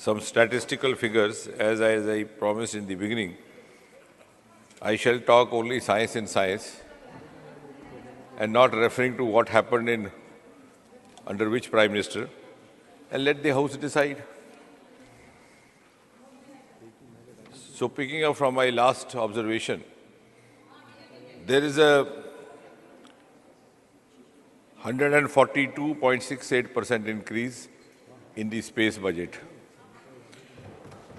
some statistical figures. As I promised in the beginning, I shall talk only science in science and not referring to what happened in under which Prime Minister, and let the House decide. So picking up from my last observation, there is a 142.68% increase in the space budget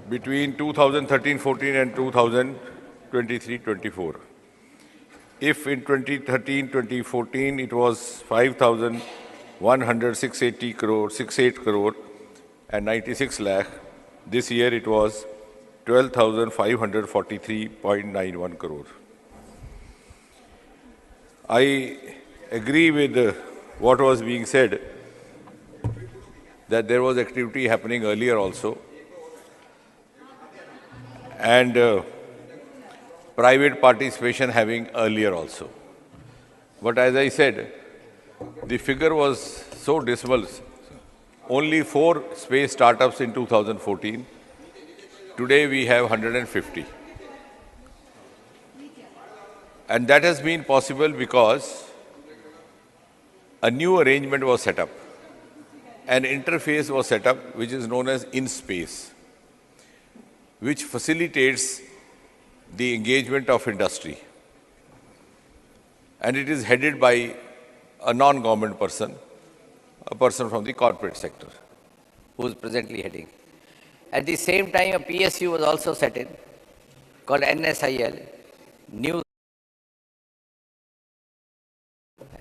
between 2013-14 and 2023-24. If in 2013-2014 it was 5,168 crore and 96 lakh, this year it was 12,543.91 crore. I agree with what was being said, that there was activity happening earlier also, and private participation having earlier also. But as I said, the figure was so dismal. Only 4 space startups in 2014. Today we have 150. And that has been possible because a new arrangement was set up. An interface was set up which is known as InSpace, which facilitates the engagement of industry. And it is headed by a non-government person, a person from the corporate sector, who is presently heading. At the same time, a PSU was also set in, called NSIL, News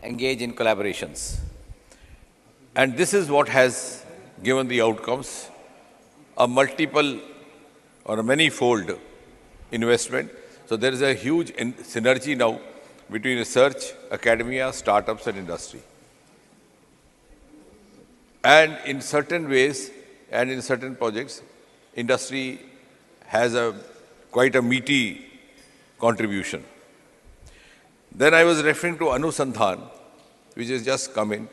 engage in collaborations. And this is what has given the outcomes, a multiple or a many-fold investment. So there is a huge synergy now between research, academia, startups and industry. And in certain ways and in certain projects, industry has quite a meaty contribution. Then I was referring to Anusandhan, which has just come in,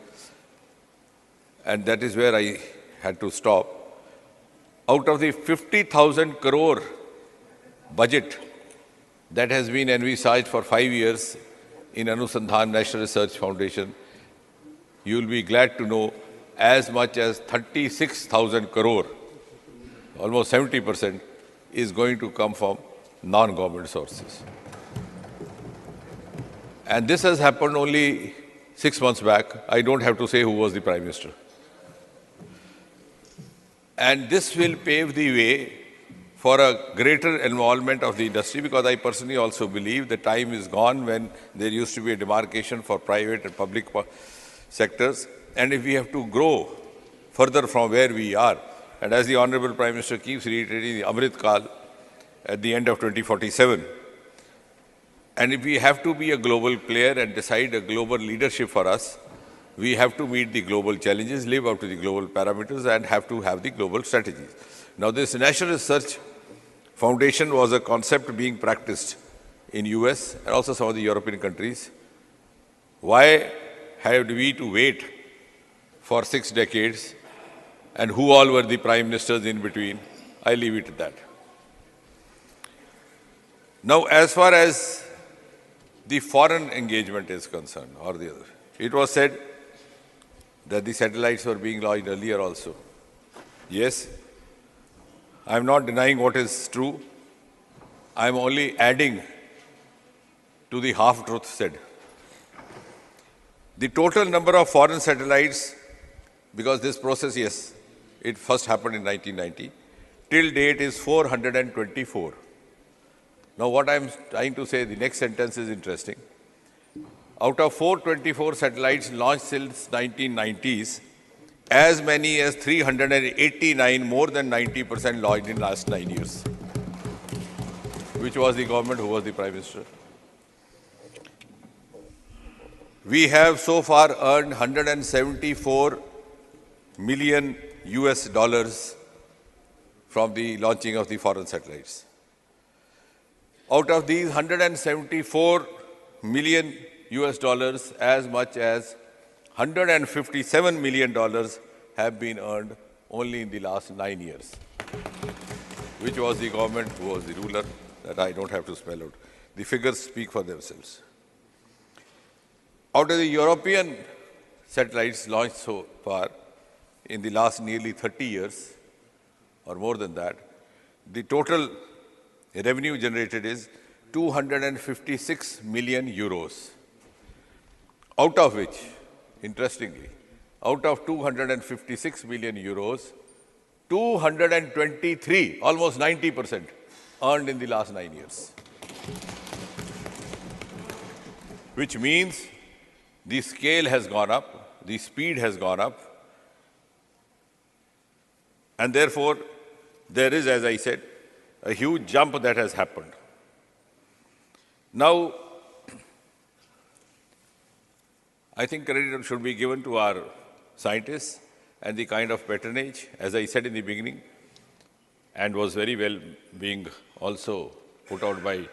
and that is where I had to stop. Out of the 50,000 crore budget that has been envisaged for 5 years in Anusandhan National Research Foundation, you will be glad to know as much as 36,000 crore, almost 70%, is going to come from non-government sources. And this has happened only 6 months back. I don't have to say who was the Prime Minister. And this will pave the way for a greater involvement of the industry, because I personally also believe the time is gone when there used to be a demarcation for private and public sectors. And if we have to grow further from where we are, and as the Honorable Prime Minister keeps reiterating, the Amrit Kal at the end of 2047, and if we have to be a global player and decide a global leadership for us, we have to meet the global challenges, live up to the global parameters, and have to have the global strategies. Now, this National Research Foundation was a concept being practiced in US and also some of the European countries. Why had we to wait for 6 decades, and who all were the prime ministers in between? I leave it at that. Now, as far as the foreign engagement is concerned, or the other, it was said that the satellites were being launched earlier also. Yes, I am not denying what is true. I am only adding to the half-truth said. The total number of foreign satellites, because this process, yes, it first happened in 1990, till date is 424. Now, what I am trying to say, the next sentence is interesting. Out of 424 satellites launched since 1990s, as many as 389, more than 90%, launched in the last 9 years. Which was the government? Who was the Prime Minister? We have so far earned 174 million US dollars from the launching of the foreign satellites. Out of these 174 million US dollars, as much as $157 million have been earned only in the last 9 years. which was the government who was the ruler, that I don't have to spell out. The figures speak for themselves. Out of the European satellites launched so far in the last nearly 30 years, or more than that, the total revenue generated is 256 million euros. Out of which, interestingly, out of 256 million euros, 223, almost 90%, earned in the last 9 years. Which means the scale has gone up, the speed has gone up, and therefore there is, as I said, a huge jump that has happened. Now, I think credit should be given to our scientists and the kind of patronage, as I said in the beginning, and was very well being also put out by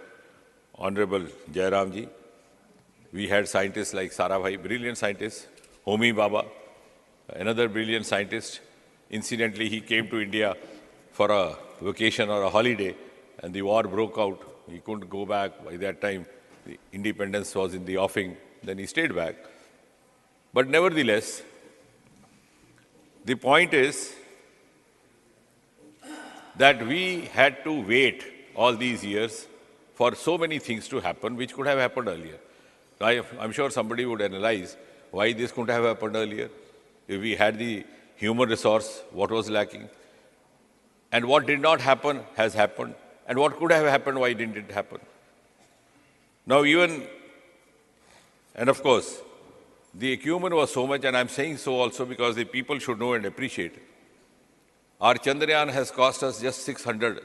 Honorable Jairamji. We had scientists like Sarabhai, brilliant scientists, Homi Baba, another brilliant scientist. Incidentally, he came to India for a vacation or a holiday, and the war broke out. He couldn't go back. By that time, the independence was in the offing. Then he stayed back. But nevertheless, the point is that we had to wait all these years for so many things to happen, which could have happened earlier. I'm sure somebody would analyze why this couldn't have happened earlier. If we had the human resource, what was lacking? And what did not happen has happened. And what could have happened, why didn't it happen? Now and of course, the acumen was so much, and I'm saying so also because the people should know and appreciate. Our Chandrayaan has cost us just 600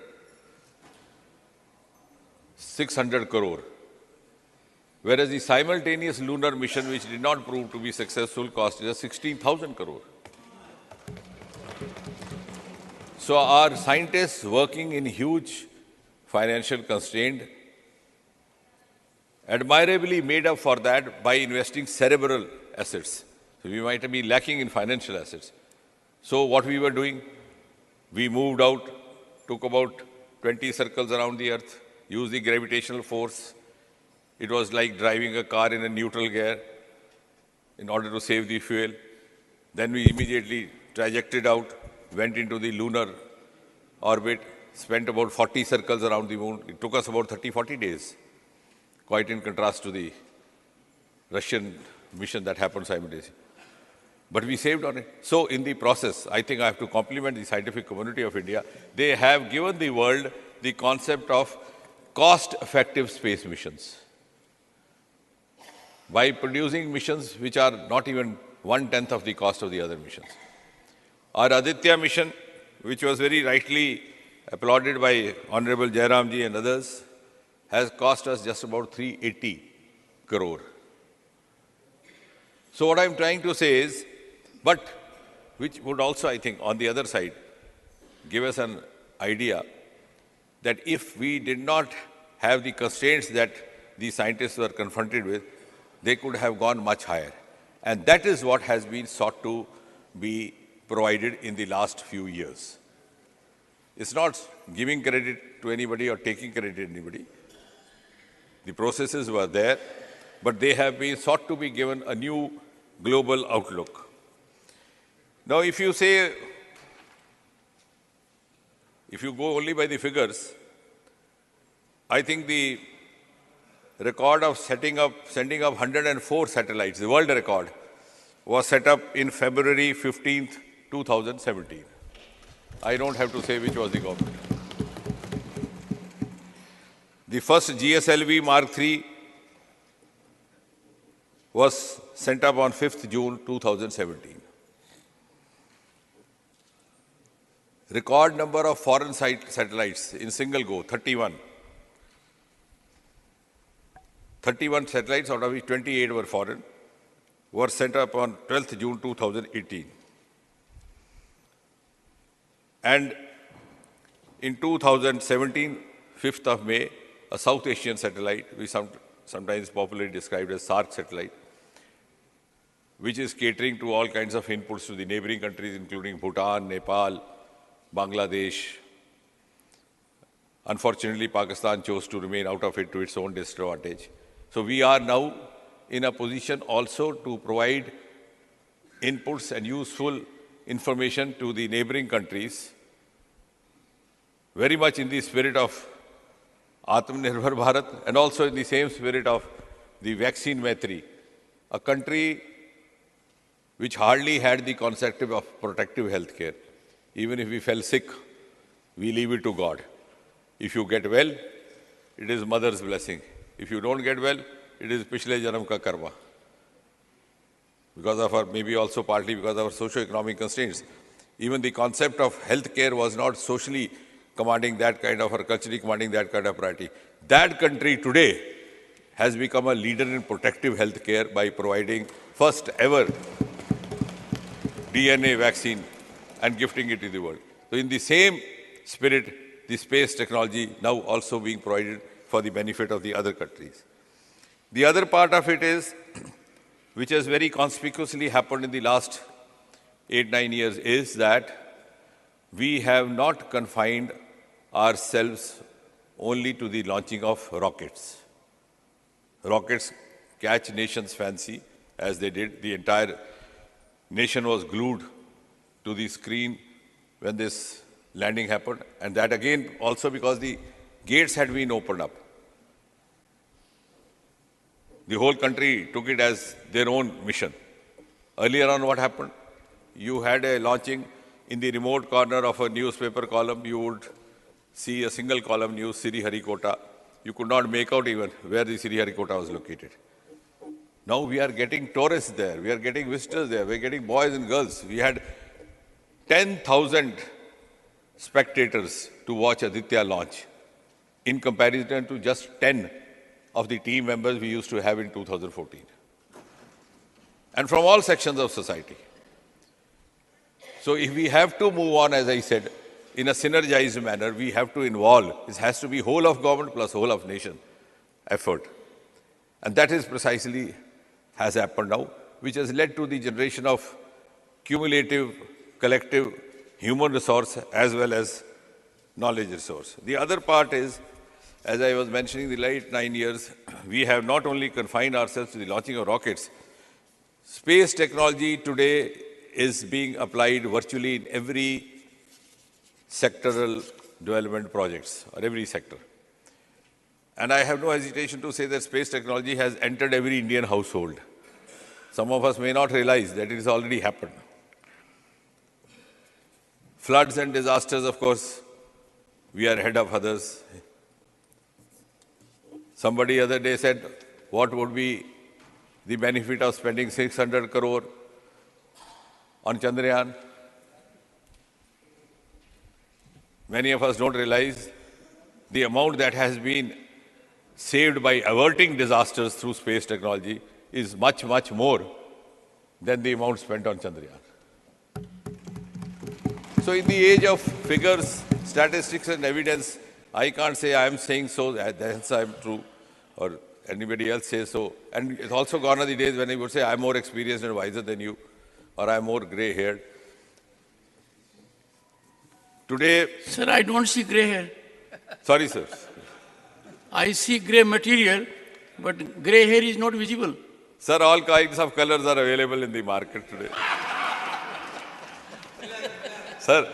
crore. Whereas the simultaneous lunar mission, which did not prove to be successful, cost just 16,000 crore. So our scientists working in huge financial constraint admirably made up for that by investing cerebral assets. So we might be lacking in financial assets. So what we were doing, we moved out, took about 20 circles around the earth, used the gravitational force. It was like driving a car in a neutral gear in order to save the fuel. Then we immediately trajected out, went into the lunar orbit, spent about 40 circles around the moon. It took us about 30-40 days, quite in contrast to the Russian mission that happened simultaneously. But we saved on it. So in the process, I think I have to compliment the scientific community of India. They have given the world the concept of cost-effective space missions by producing missions which are not even 1/10 of the cost of the other missions. Our Aditya mission, which was very rightly applauded by Honorable Jairamji and others, has cost us just about 380 crore. So what I'm trying to say is, but which would also, I think, on the other side, give us an idea that if we did not have the constraints that the scientists were confronted with, they could have gone much higher. And that is what has been sought to be provided in the last few years. It's not giving credit to anybody or taking credit to anybody. The processes were there, but they have been sought to be given a new global outlook. Now, if you go only by the figures, I think the record of sending up 104 satellites, the world record, was set up in February 15th, 2017. I don't have to say which was the government. The first GSLV Mark III was sent up on 5th June 2017. Record number of foreign satellites in single go, 31. 31 satellites, out of which 28 were foreign, were sent up on 12th June 2018. And in 2017, 5th of May, a South Asian satellite, we sometimes popularly described as SARC satellite, which is catering to all kinds of inputs to the neighboring countries, including Bhutan, Nepal, Bangladesh, Unfortunately, Pakistan chose to remain out of it to its own disadvantage. So we are now in a position also to provide inputs and useful information to the neighboring countries, very much in the spirit of Atmanirbhar Bharat and also in the same spirit of the vaccine Maitri, a country which hardly had the concept of protective health care. Even if we fell sick, we leave it to God. If you get well, it is mother's blessing. If you don't get well, it is Pichle Janam ka karma. Because of our, maybe also partly because of our socio-economic constraints. Even the concept of health care was not socially commanding that kind of, or culturally commanding that kind of priority. That country today has become a leader in protective health care by providing first ever DNA vaccine and gifting it to the world. So in the same spirit, the space technology now also being provided for the benefit of the other countries. The other part of it is, which has very conspicuously happened in the last 8-9 years, is that we have not confined ourselves only to the launching of rockets. Rockets catch nations' fancy, as they did. The entire nation was glued to the screen when this landing happened, and that again also because the gates had been opened up. The whole country took it as their own mission. Earlier on, what happened? You had a launching in the remote corner of a newspaper column. You would see a single column news, Sriharikota. You could not make out even where the Sriharikota was located. Now we are getting tourists there. We are getting visitors there. We are getting boys and girls. We had 10,000 spectators to watch Aditya launch in comparison to just 10 of the team members we used to have in 2014. And from all sections of society. So if we have to move on, as I said, in a synergized manner, we have to involve. It has to be whole of government plus whole of nation effort. And that is precisely has happened now, which has led to the generation of cumulative, collective human resource as well as knowledge resource. The other part is, as I was mentioning, the late 9 years, we have not only confined ourselves to the launching of rockets. Space technology today is being applied virtually in every sectoral development projects, or every sector. And I have no hesitation to say that space technology has entered every Indian household. Some of us may not realize that it has already happened. Floods and disasters, of course, we are ahead of others. Somebody the other day said, what would be the benefit of spending 600 crore on Chandrayaan? Many of us don't realize the amount that has been saved by averting disasters through space technology is much, much more than the amount spent on Chandrayaan. So in the age of figures, statistics and evidence, I can't say I am saying so, that's I'm true, or anybody else says so. And it's also gone are the days when I would say I'm more experienced and wiser than you, or I'm more grey-haired. Today... Sir, I don't see grey hair. Sorry, sir. I see grey material, but grey hair is not visible. Sir, all kinds of colors are available in the market today. Sir,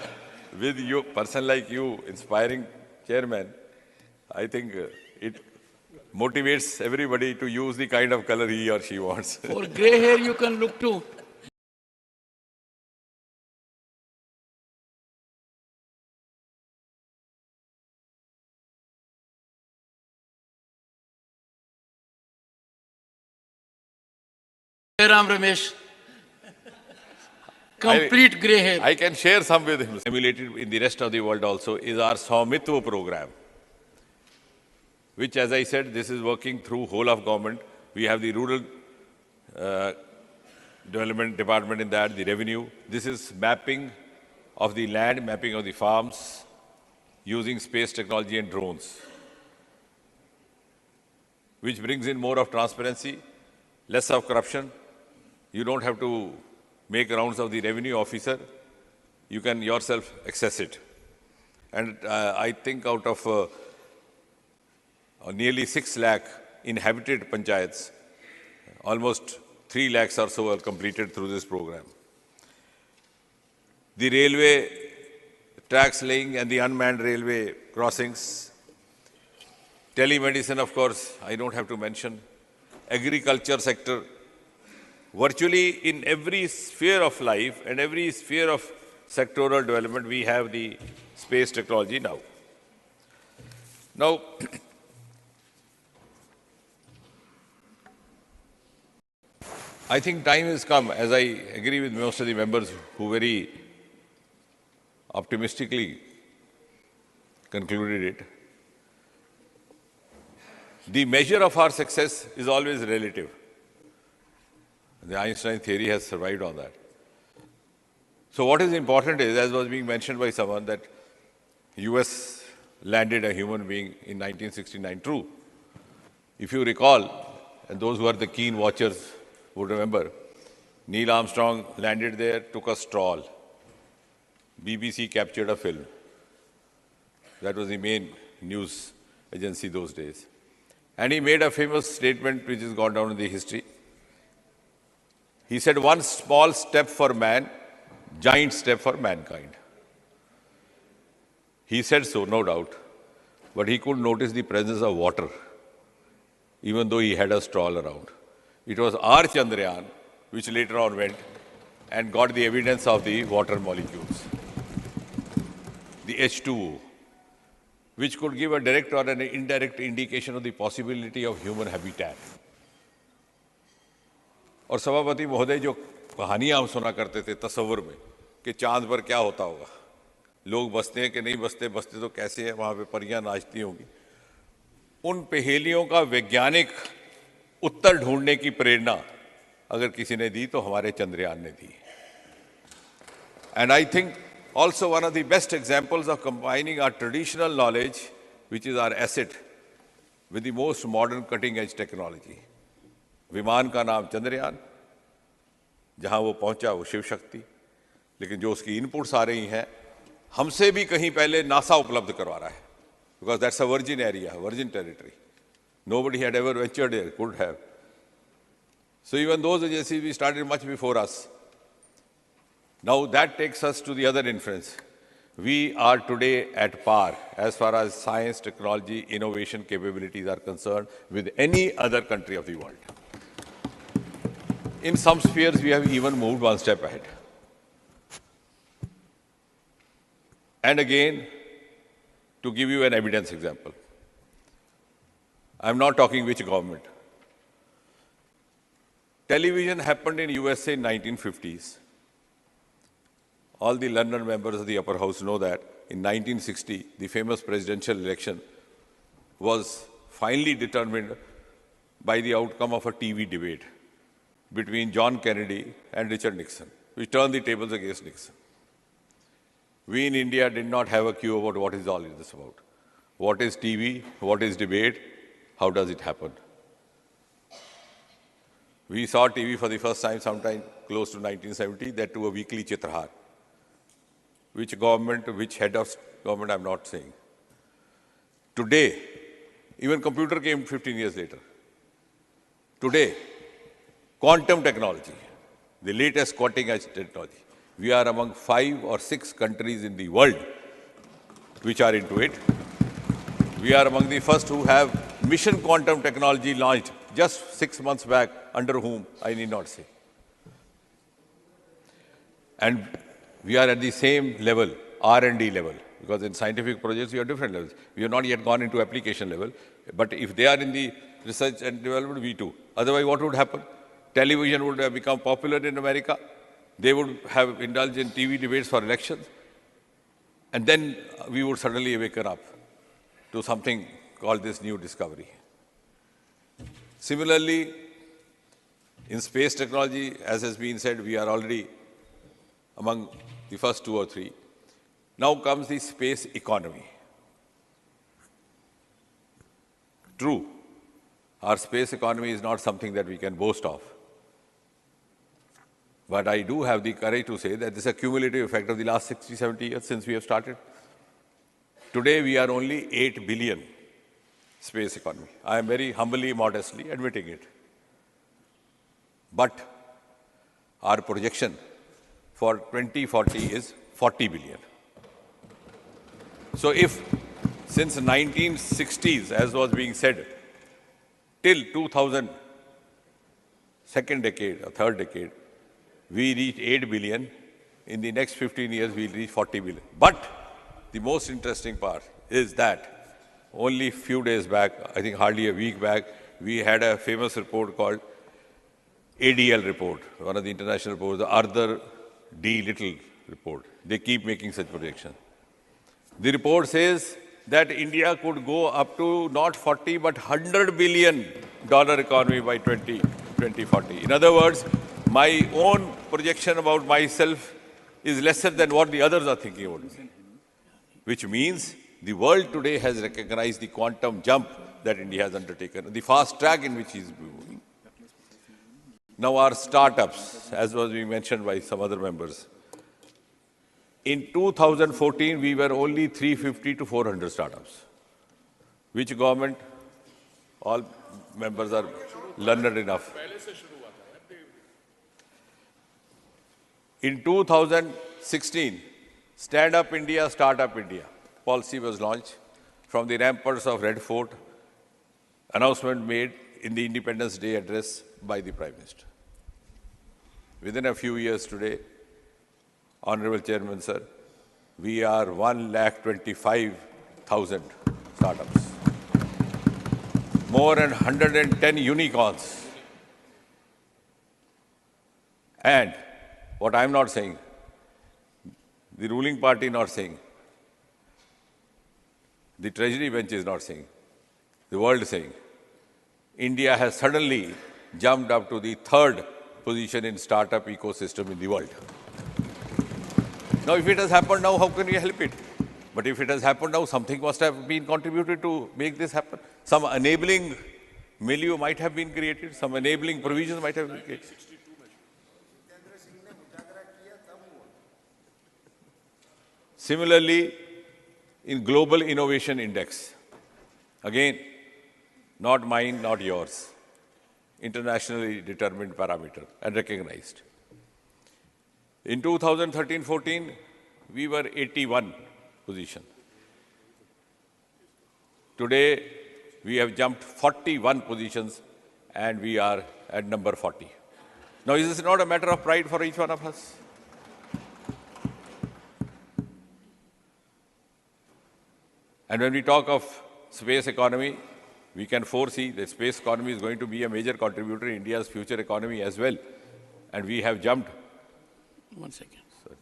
with you, person like you, inspiring chairman, I think it motivates everybody to use the kind of color he or she wants. For grey hair, you can look to Ram Ramesh. Complete grey hair. I can share some with him. Emulated in the rest of the world also is our Swamittva program, which, as I said, this is working through whole of government. We have the rural development department in that, the revenue. This is mapping of the land, mapping of the farms, using space technology and drones, which brings in more of transparency, less of corruption. You don't have to make rounds of the revenue officer. You can yourself access it. And I think out of nearly 6 lakh inhabited panchayats, almost 3 lakhs or so are completed through this program. The railway tracks laying and the unmanned railway crossings, telemedicine, of course, I don't have to mention, agriculture sector, virtually in every sphere of life and every sphere of sectoral development, we have the space technology now. Now, I think time has come, as I agree with most of the members who very optimistically concluded it. The measure of our success is always relative. The Einstein theory has survived on that. So what is important is, as was being mentioned by someone, that US landed a human being in 1969. True. If you recall, and those who are the keen watchers would remember, Neil Armstrong landed there, took a stroll. BBC captured a film. That was the main news agency those days. And he made a famous statement which has gone down in the history. He said, "One small step for man, giant step for mankind." He said so, no doubt, but he couldn't notice the presence of water, even though he had a stroll around. It was our Chandrayaan which later on went and got the evidence of the water molecules, the H2O, which could give a direct or an indirect indication of the possibility of human habitat. और सभापति महोदय जो कहानियां हम सुना करते थे तस्वुर में कि चांद पर क्या होता होगा, लोग बसते हैं कि नहीं बसते, बसते तो कैसे हैं, वहां पे परियां नाचती होंगी, उन पहेलियों का वैज्ञानिक उत्तर ढूंढने की प्रेरणा अगर किसी ने दी तो हमारे चंद्रयान ने दी. And I think also one of the best examples of combining our traditional knowledge, which is our asset, with the most modern cutting-edge technology. विमान का नाम चंद्रयान, जहां वो पहुंचा वो शिव शक्ति, लेकिन जो उसकी इनपुट्स आ रही हैं हमसे भी कहीं पहले नासा उपलब्ध करवा रहा है, because that's a virgin area, virgin territory. Nobody had ever ventured there, could have. So even those agencies we started much before us. Now that takes us to the other inference. We are today at par as far as science, technology, innovation capabilities are concerned with any other country of the world. In some spheres, we have even moved one step ahead. And again, to give you an evidence example, I'm not talking which government. Television happened in USA in 1950s. All the London members of the upper house know that in 1960, the famous presidential election was finally determined by the outcome of a TV debate between John Kennedy and Richard Nixon, which turned the tables against Nixon. We in India did not have a clue about what is all this about. What is TV? What is debate? How does it happen? We saw TV for the first time sometime close to 1970, that to a weekly Chitrahar. Which government, which head of government, I'm not saying. Today, even computer came 15 years later. Today, quantum technology, the latest cutting-edge technology. We are among 5 or 6 countries in the world which are into it. We are among the first who have mission quantum technology launched just 6 months back, under whom I need not say. And we are at the same level, R&D level, because in scientific projects we have different levels. We have not yet gone into application level, but if they are in the research and development, we too. Otherwise, what would happen? Television would have become popular in America. They would have indulged in TV debates for elections. And then we would suddenly waken up to something called this new discovery. Similarly, in space technology, as has been said, we are already among the first 2 or 3. Now comes the space economy. True, our space economy is not something that we can boast of. But I do have the courage to say that this is a cumulative effect of the last 60, 70 years since we have started. Today, we are only 8 billion space economy. I am very humbly, modestly admitting it. But our projection for 2040 is 40 billion. So if since 1960s, as was being said, till 2000, second decade or third decade, we reached 8 billion. In the next 15 years, we'll reach 40 billion. But the most interesting part is that only a few days back, I think hardly a week back, we had a famous report called ADL report, one of the international reports, the Arthur D. Little report. They keep making such projections. The report says that India could go up to not 40 but $100 billion economy by 2040. In other words, my own projection about myself is lesser than what the others are thinking about me. Which means the world today has recognized the quantum jump that India has undertaken, the fast track in which it is moving. Now our startups, as was being mentioned by some other members, in 2014, we were only 350 to 400 startups. Which government? All members are learned enough. In 2016, Stand Up India, Start Up India policy was launched from the ramparts of Red Fort, announcement made in the Independence Day address by the Prime Minister. Within a few years today, Honorable Chairman, sir, we are 1,25,000 startups. More than 110 unicorns. And what I'm not saying, the ruling party not saying, the Treasury bench is not saying, the world is saying, India has suddenly jumped up to the third position in startup ecosystem in the world. Now, if it has happened now, how can we help it? But if it has happened now, something must have been contributed to make this happen. Some enabling milieu might have been created, some enabling provisions might have been created. Similarly, in Global Innovation Index, again, not mine, not yours, internationally determined parameter and recognized. In 2013-14, we were 81 position. Today, we have jumped 41 positions and we are at number 40. Now, is this not a matter of pride for each one of us? And when we talk of space economy, we can foresee that space economy is going to be a major contributor in India's future economy as well. And we have jumped. 1 second. Sorry.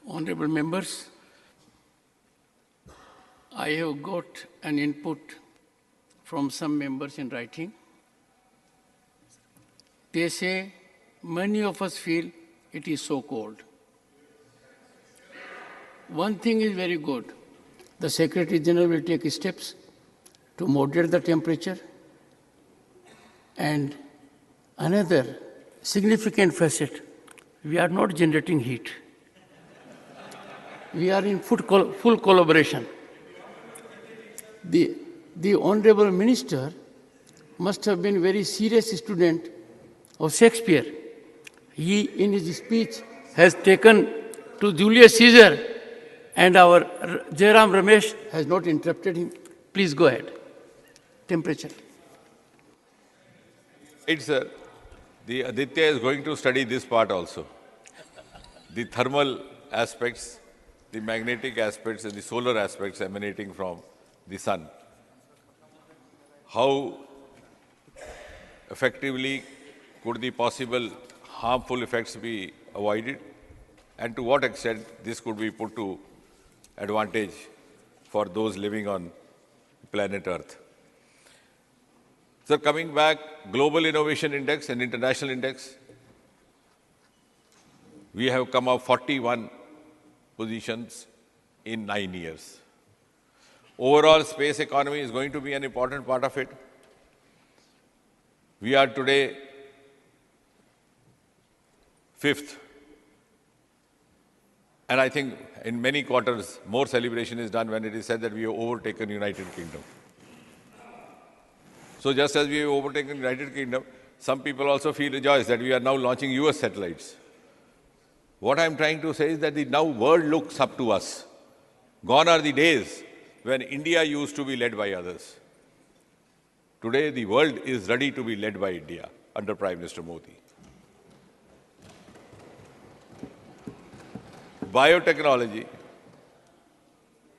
Honorable members, I have got an input from some members in writing. They say many of us feel it is so cold. One thing is very good. The Secretary General will take steps to moderate the temperature. And another significant facet, we are not generating heat. We are in full collaboration. The Honorable Minister must have been a very serious student of Shakespeare. He, in his speech, has taken to Julius Caesar, and our Jairam Ramesh has not interrupted him. Please go ahead. Temperature. Right, sir. The Aditya is going to study this part also. The thermal aspects, the magnetic aspects, and the solar aspects emanating from the sun. How effectively could the possible harmful effects be avoided, and to what extent this could be put to advantage for those living on planet Earth. So coming back, Global Innovation Index and International Index, we have come up 41 positions in 9 years. Overall space economy is going to be an important part of it. We are today 5th And I think in many quarters, more celebration is done when it is said that we have overtaken United Kingdom. So just as we have overtaken United Kingdom, some people also feel rejoiced that we are now launching US satellites. What I'm trying to say is that the now world looks up to us. Gone are the days when India used to be led by others. Today, the world is ready to be led by India under Prime Minister Modi. Biotechnology.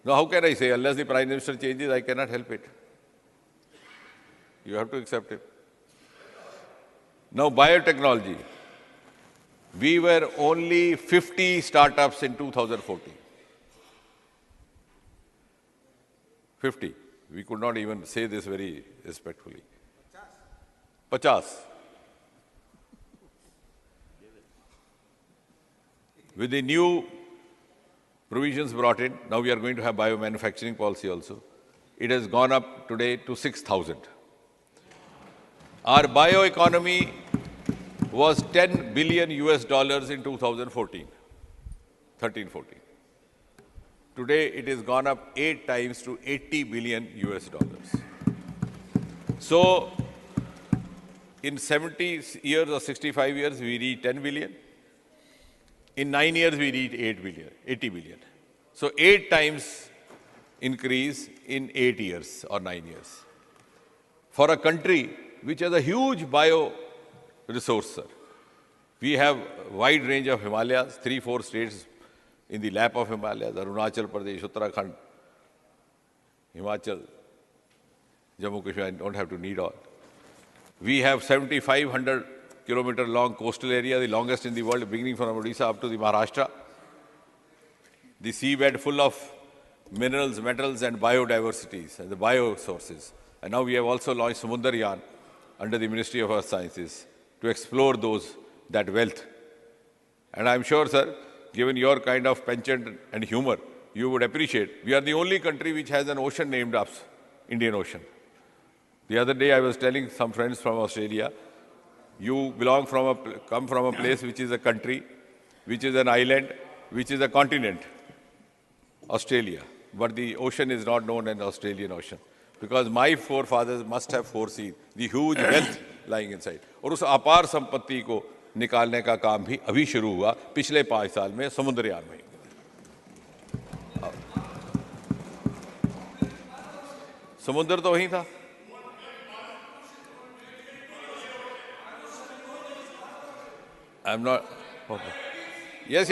Now, how can I say, unless the Prime Minister changes, I cannot help it. You have to accept it. Now, biotechnology. We were only 50 startups in 2014. 50. We could not even say this very respectfully. 50. With the new provisions brought in, now we are going to have biomanufacturing policy also. It has gone up today to 6,000. Our bioeconomy was 10 billion US dollars in 2014, 13-14. Today it has gone up 8 times to 80 billion US dollars. So in 70 years or 65 years, we reached 10 billion. In 9 years, we reached 8 billion, 80 billion. So 8 times increase in 8 years or 9 years. For a country which has a huge bio resource, sir. We have a wide range of Himalayas, 3-4 states in the lap of Himalayas, Arunachal Pradesh, Uttarakhand, Himachal, Jammu Kashmir, I don't have to need all. We have 7,500 kilometer long coastal area, the longest in the world, beginning from Odisha up to the Maharashtra. The seabed full of minerals, metals and biodiversities and the biosources. And now we have also launched Samundaryaan under the Ministry of Earth Sciences to explore that wealth. And I'm sure, sir, given your kind of penchant and humor, you would appreciate, we are the only country which has an ocean named us, Indian Ocean. The other day I was telling some friends from Australia, you come from a place which is a country, which is an island, which is a continent, Australia. But the ocean is not known as Australian Ocean. Because my forefathers must have foreseen the huge wealth lying inside. और उस अपार संपत्ति को निकालने का काम भी अभी शुरू हुआ पिछले 5 साल में समुद्रयान में. समुद्र तो वहीं था. I'm not. Okay. Yes.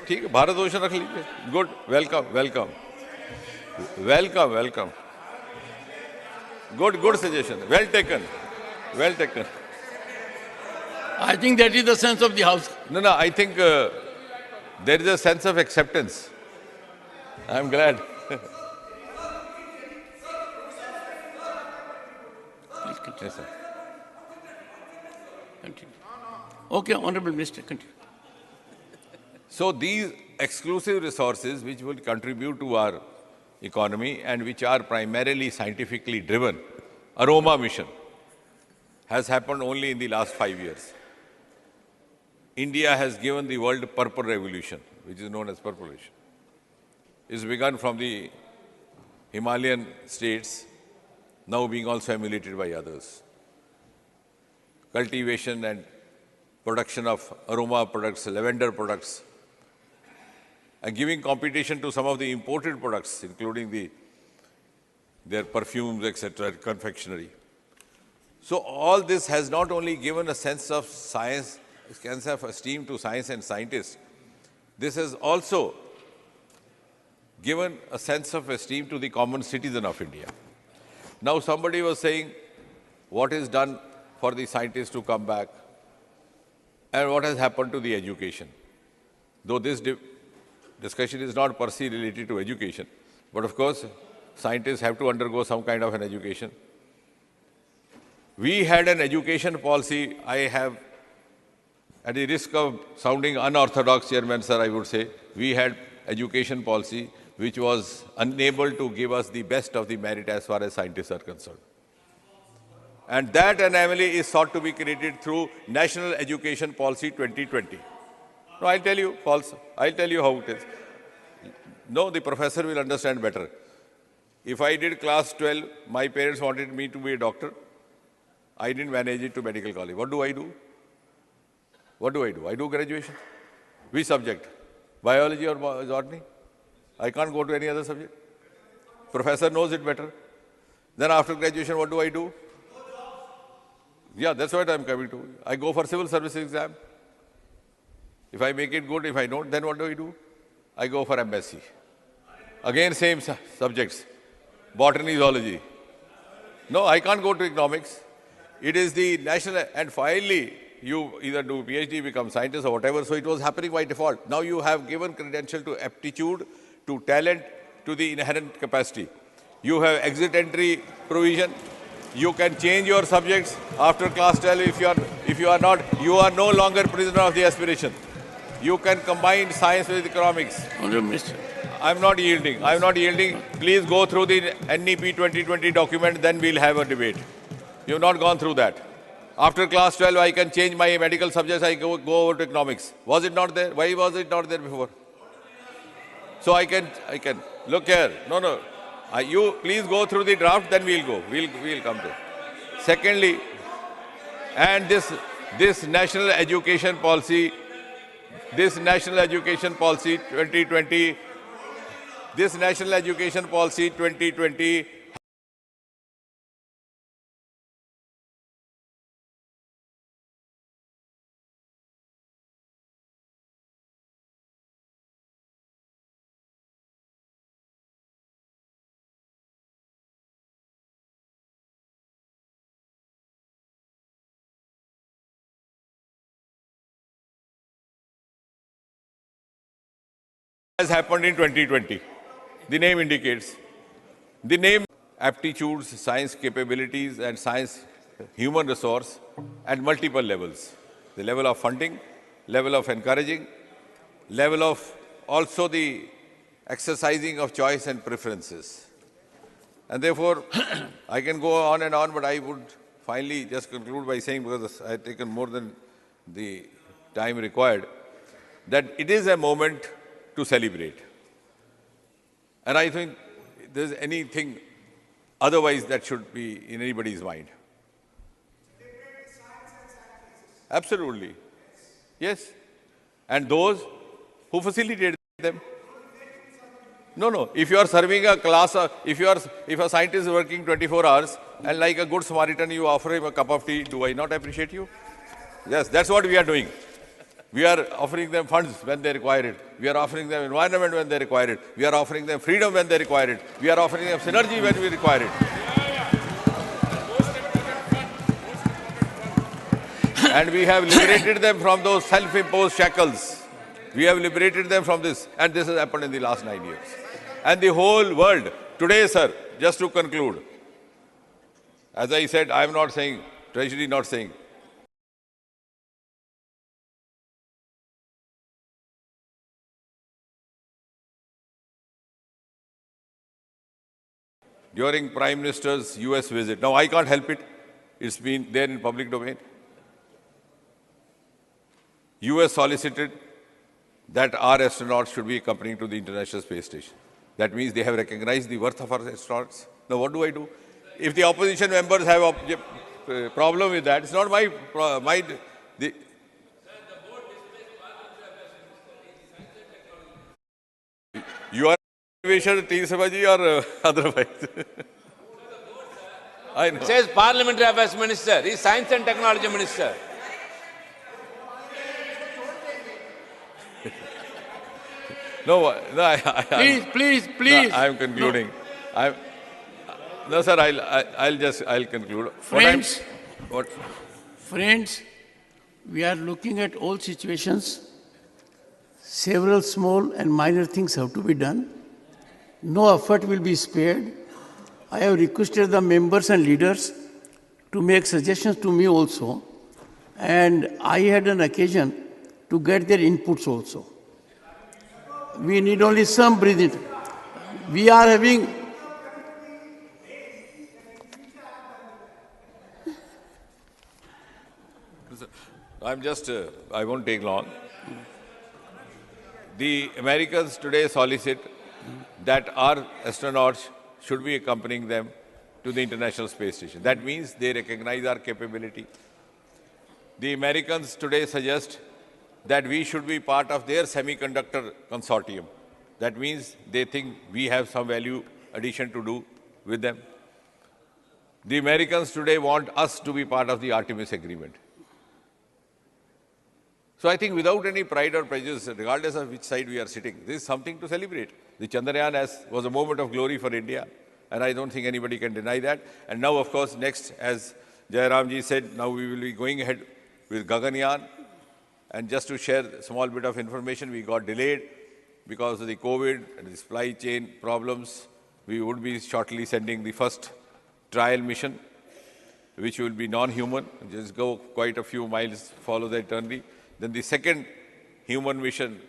ठीक है, भारत ओशन रख लीजिए. Good. Welcome. Good suggestion. Well taken. I think that is the sense of the House. No, I think there is a sense of acceptance. I'm glad. Please continue. Yes, sir. Continue. Okay, Honorable Minister, continue. So these exclusive resources which will contribute to our economy and which are primarily scientifically driven, Aroma mission has happened only in the last 5 years. India has given the world Purple Revolution, which is known as Purple Revolution. It's begun from the Himalayan states, now being also emulated by others. Cultivation and production of aroma products, lavender products, and giving competition to some of the imported products, including their perfumes, etc., confectionery. So all this has not only given a sense of science, a sense of esteem to science and scientists, this has also given a sense of esteem to the common citizen of India. Now somebody was saying, what is done for the scientists to come back and what has happened to the education? Though this discussion is not per se related to education, but of course, scientists have to undergo some kind of an education. We had an education policy, I have, at the risk of sounding unorthodox, Chairman, sir, I would say, we had education policy which was unable to give us the best of the merit as far as scientists are concerned. And that anomaly is sought to be created through National Education Policy 2020. No, I'll tell you, false. I'll tell you how it is. No, the professor will understand better. If I did class 12, my parents wanted me to be a doctor. I didn't manage it to medical college. What do I do? What do? I do graduation. Which subject? Biology or botany? I can't go to any other subject. Professor knows it better. Then after graduation, what do I do? Yeah, that's what I'm coming to. I go for civil service exam. If I make it good, if I don't, then what do? I go for MSc. Again, same subjects. Botany, zoology. No, I can't go to economics. It is the national, and finally, you either do PhD, become scientist or whatever, so it was happening by default. Now you have given credential to aptitude, to talent, to the inherent capacity. You have exit entry provision. You can change your subjects after class 12 if you are not, you are no longer prisoner of the aspiration. You can combine science with economics. Honorable Minister. I'm not yielding. I'm not yielding. Please go through the NEP 2020 document, then we'll have a debate. You've not gone through that. After class 12, I can change my medical subjects, I go over to economics. Was it not there? Why was it not there before? So I can, look here. No. You please go through the draft, then we'll go. We'll come to it. Secondly, and this national education policy 2020, this national education policy 2020 has happened in 2020. The name indicates. The name aptitudes, science capabilities, and science human resource at multiple levels. The level of funding, level of encouraging, level of also the exercising of choice and preferences. And therefore, I can go on and on, but I would finally just conclude by saying, because I have taken more than the time required, that it is a moment to celebrate. And I think there's anything otherwise that should be in anybody's mind. Absolutely. Yes. And those who facilitate them. No. If you are serving a class, if a scientist is working 24 hours and like a good Samaritan you offer him a cup of tea, do I not appreciate you? Yes, that's what we are doing. We are offering them funds when they require it. We are offering them environment when they require it. We are offering them freedom when they require it. We are offering them synergy when we require it. And we have liberated them from those self-imposed shackles. We have liberated them from this. And this has happened in the last 9 years. And the whole world. Today, sir, just to conclude, as I said, I am not saying, Treasury not saying, during Prime Minister's US visit. Now, I can't help it. It's been there in public domain. US solicited that our astronauts should be accompanying to the International Space Station. That means they have recognized the worth of our astronauts. Now, what do I do? If the opposition members have a problem with that, it's not my you are T. Sabaji or otherwise? I know. It says Parliamentary Affairs Minister. He is Science and Technology Minister. No, Please. No, I'm concluding. No, sir, I'll conclude. Friends, we are looking at all situations. Several small and minor things have to be done. No effort will be spared. I have requested the members and leaders to make suggestions to me also. And I had an occasion to get their inputs also. We need only some breathing. We are having... I won't take long. The Americans today solicit that our astronauts should be accompanying them to the International Space Station. That means they recognize our capability. The Americans today suggest that we should be part of their semiconductor consortium. That means they think we have some value addition to do with them. The Americans today want us to be part of the Artemis Agreement. So I think without any pride or prejudice, regardless of which side we are sitting, this is something to celebrate. The Chandrayaan was a moment of glory for India, and I don't think anybody can deny that. And now, of course, next, as Jairamji said, now we will be going ahead with Gaganyaan. And just to share a small bit of information, we got delayed because of the COVID and the supply chain problems. We would be shortly sending the first trial mission, which will be non-human, just go quite a few miles, follow the itinerary. Then the second human mission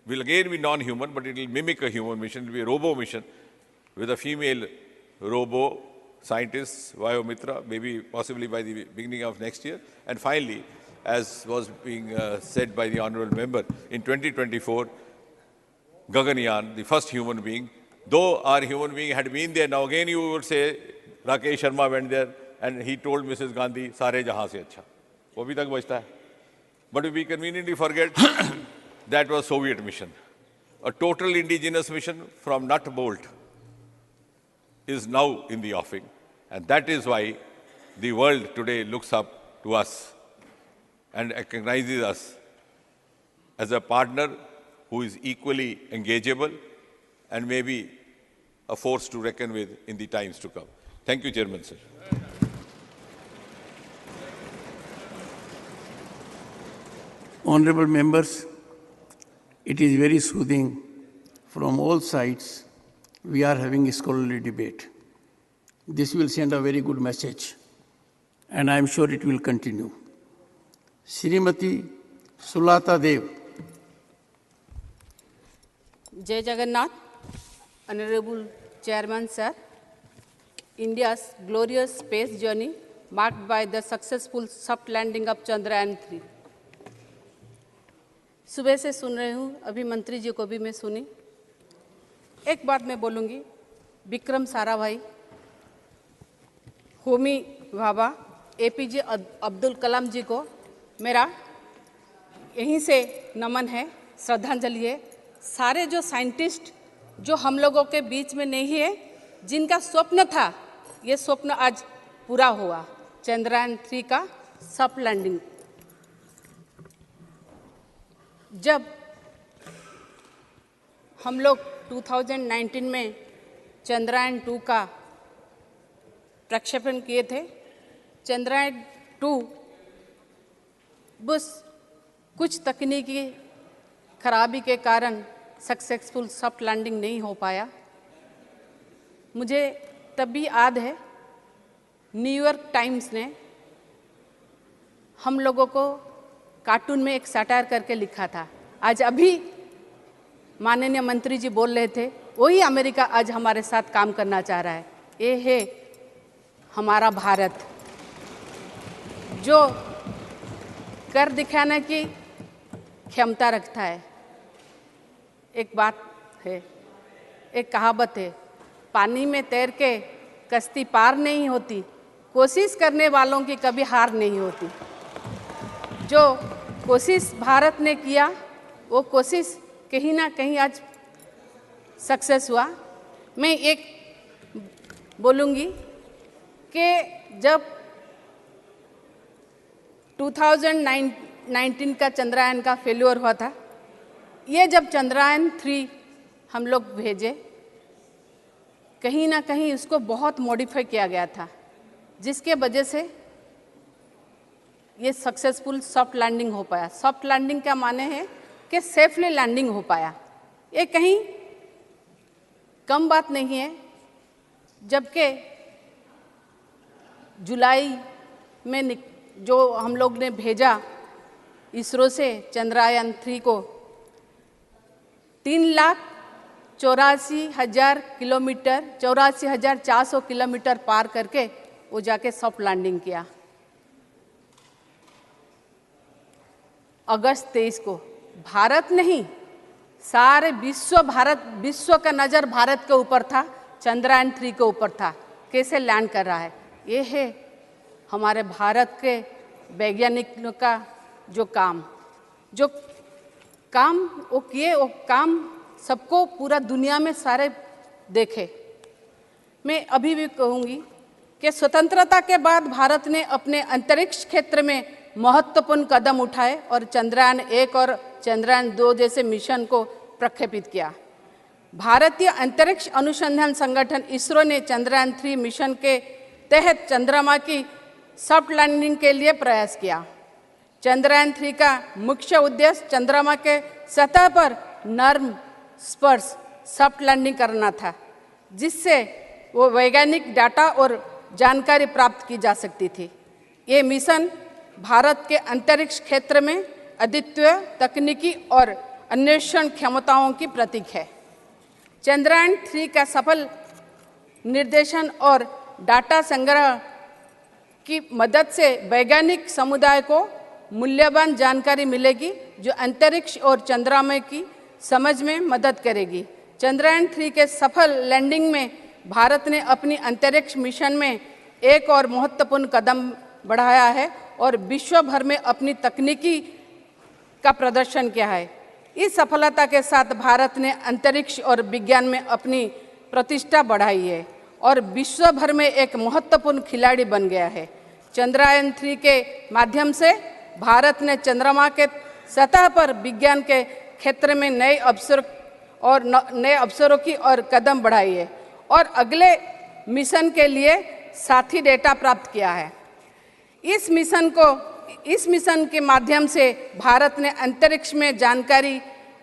will again be non-human, but it will mimic a human mission. It will be a robo mission with a female robo scientist, Vayomitra, maybe possibly by the beginning of next year. And finally, as was being said by the honorable member, in 2024, Gaganyaan, the first human being, though our human being had been there, now again you would say, Rakesh Sharma went there and he told Mrs. Gandhi, "Sare jahan se acha." वो भी तक बचता है. But we conveniently forget that was Soviet mission. A total indigenous mission from nut bolt is now in the offing. And that is why the world today looks up to us and recognizes us as a partner who is equally engageable and maybe a force to reckon with in the times to come. Thank you, Chairman, sir. Honorable members, it is very soothing from all sides. We are having a scholarly debate. This will send a very good message, and I am sure it will continue. Srimati Sulata Dev. Jai Jagannath, Honorable Chairman, sir. India's glorious space journey marked by the successful soft landing of Chandrayaan-3. सुबह से सुन रही हूँ, अभी मंत्री जी को भी मैं सुनी. एक बात मैं बोलूँगी, विक्रम साराभाई, होमी भाभा, एपीजे अब्दुल कलाम जी को मेरा यहीं से नमन है, श्रद्धांजलि है. सारे जो साइंटिस्ट जो हम लोगों के बीच में नहीं है, जिनका स्वप्न था, ये स्वप्न आज पूरा हुआ. चंद्रयान-3 का सॉफ्ट लैंडिंग. जब हम लोग 2019 में चंद्रयान-2 का प्रक्षेपण किए थे, चंद्रयान-2 बस कुछ तकनीकी खराबी के कारण सक्सेसफुल सॉफ्ट लैंडिंग नहीं हो पाया. मुझे तब भी याद है, न्यूयॉर्क टाइम्स ने हम लोगों को कार्टून में एक सटायर करके लिखा था. आज अभी माननीय मंत्री जी बोल रहे थे, वही अमेरिका आज हमारे साथ काम करना चाह रहा है. ये है हमारा भारत, जो कर दिखाने की क्षमता रखता है. एक बात है, एक कहावत है, पानी में तैर के कश्ती पार नहीं होती, कोशिश करने वालों की कभी हार नहीं होती. जो कोशिश भारत ने किया, वो कोशिश कहीं ना कहीं आज सक्सेस हुआ. मैं एक बोलूँगी कि जब 2019 का चंद्रयान का फेल्योर हुआ था, ये जब चंद्रयान-3 हम लोग भेजे, कहीं ना कहीं इसको बहुत मॉडिफाई किया गया था, जिसके वजह से ये सक्सेसफुल सॉफ्ट लैंडिंग हो पाया. सॉफ्ट लैंडिंग का माने है कि सेफली लैंडिंग हो पाया. ये कहीं कम बात नहीं है, जबकि जुलाई में जो हम लोग ने भेजा इसरो से चंद्रयान-3 को, 3,84,000 किलोमीटर, 84,400 किलोमीटर पार करके वो जाके सॉफ्ट लैंडिंग किया. अगस्त 23 को भारत नहीं, सारे विश्व का नज़र भारत के ऊपर था, चंद्रयान 3 के ऊपर था, कैसे लैंड कर रहा है। ये है हमारे भारत के वैज्ञानिकों का जो काम वो किए, वो काम सबको पूरा दुनिया में सारे देखे। मैं अभी भी कहूँगी कि स्वतंत्रता के बाद भारत ने अपने अंतरिक्ष क्षेत्र में महत्वपूर्ण कदम उठाए और चंद्रयान 1 और चंद्रयान 2 जैसे मिशन को प्रक्षेपित किया। भारतीय अंतरिक्ष अनुसंधान संगठन इसरो ने चंद्रयान 3 मिशन के तहत चंद्रमा की सॉफ्ट लैंडिंग के लिए प्रयास किया। चंद्रयान 3 का मुख्य उद्देश्य चंद्रमा के सतह पर नर्म स्पर्श सॉफ्ट लैंडिंग करना था, जिससे वो वैज्ञानिक डाटा और जानकारी प्राप्त की जा सकती थी। ये मिशन भारत के अंतरिक्ष क्षेत्र में अद्वितीय तकनीकी और अन्वेषण क्षमताओं की प्रतीक है। चंद्रयान 3 का सफल निर्देशन और डाटा संग्रह की मदद से वैज्ञानिक समुदाय को मूल्यवान जानकारी मिलेगी, जो अंतरिक्ष और चंद्रमा की समझ में मदद करेगी। चंद्रयान 3 के सफल लैंडिंग में भारत ने अपनी अंतरिक्ष मिशन में एक और महत्वपूर्ण कदम बढ़ाया है और विश्व भर में अपनी तकनीकी का प्रदर्शन किया है। इस सफलता के साथ भारत ने अंतरिक्ष और विज्ञान में अपनी प्रतिष्ठा बढ़ाई है और विश्व भर में एक महत्वपूर्ण खिलाड़ी बन गया है। चंद्रयान 3 के माध्यम से भारत ने चंद्रमा के सतह पर विज्ञान के क्षेत्र में नए अवसरों की और कदम बढ़ाई है और अगले मिशन के लिए साथी डेटा प्राप्त किया है। इस मिशन के माध्यम से भारत ने अंतरिक्ष में जानकारी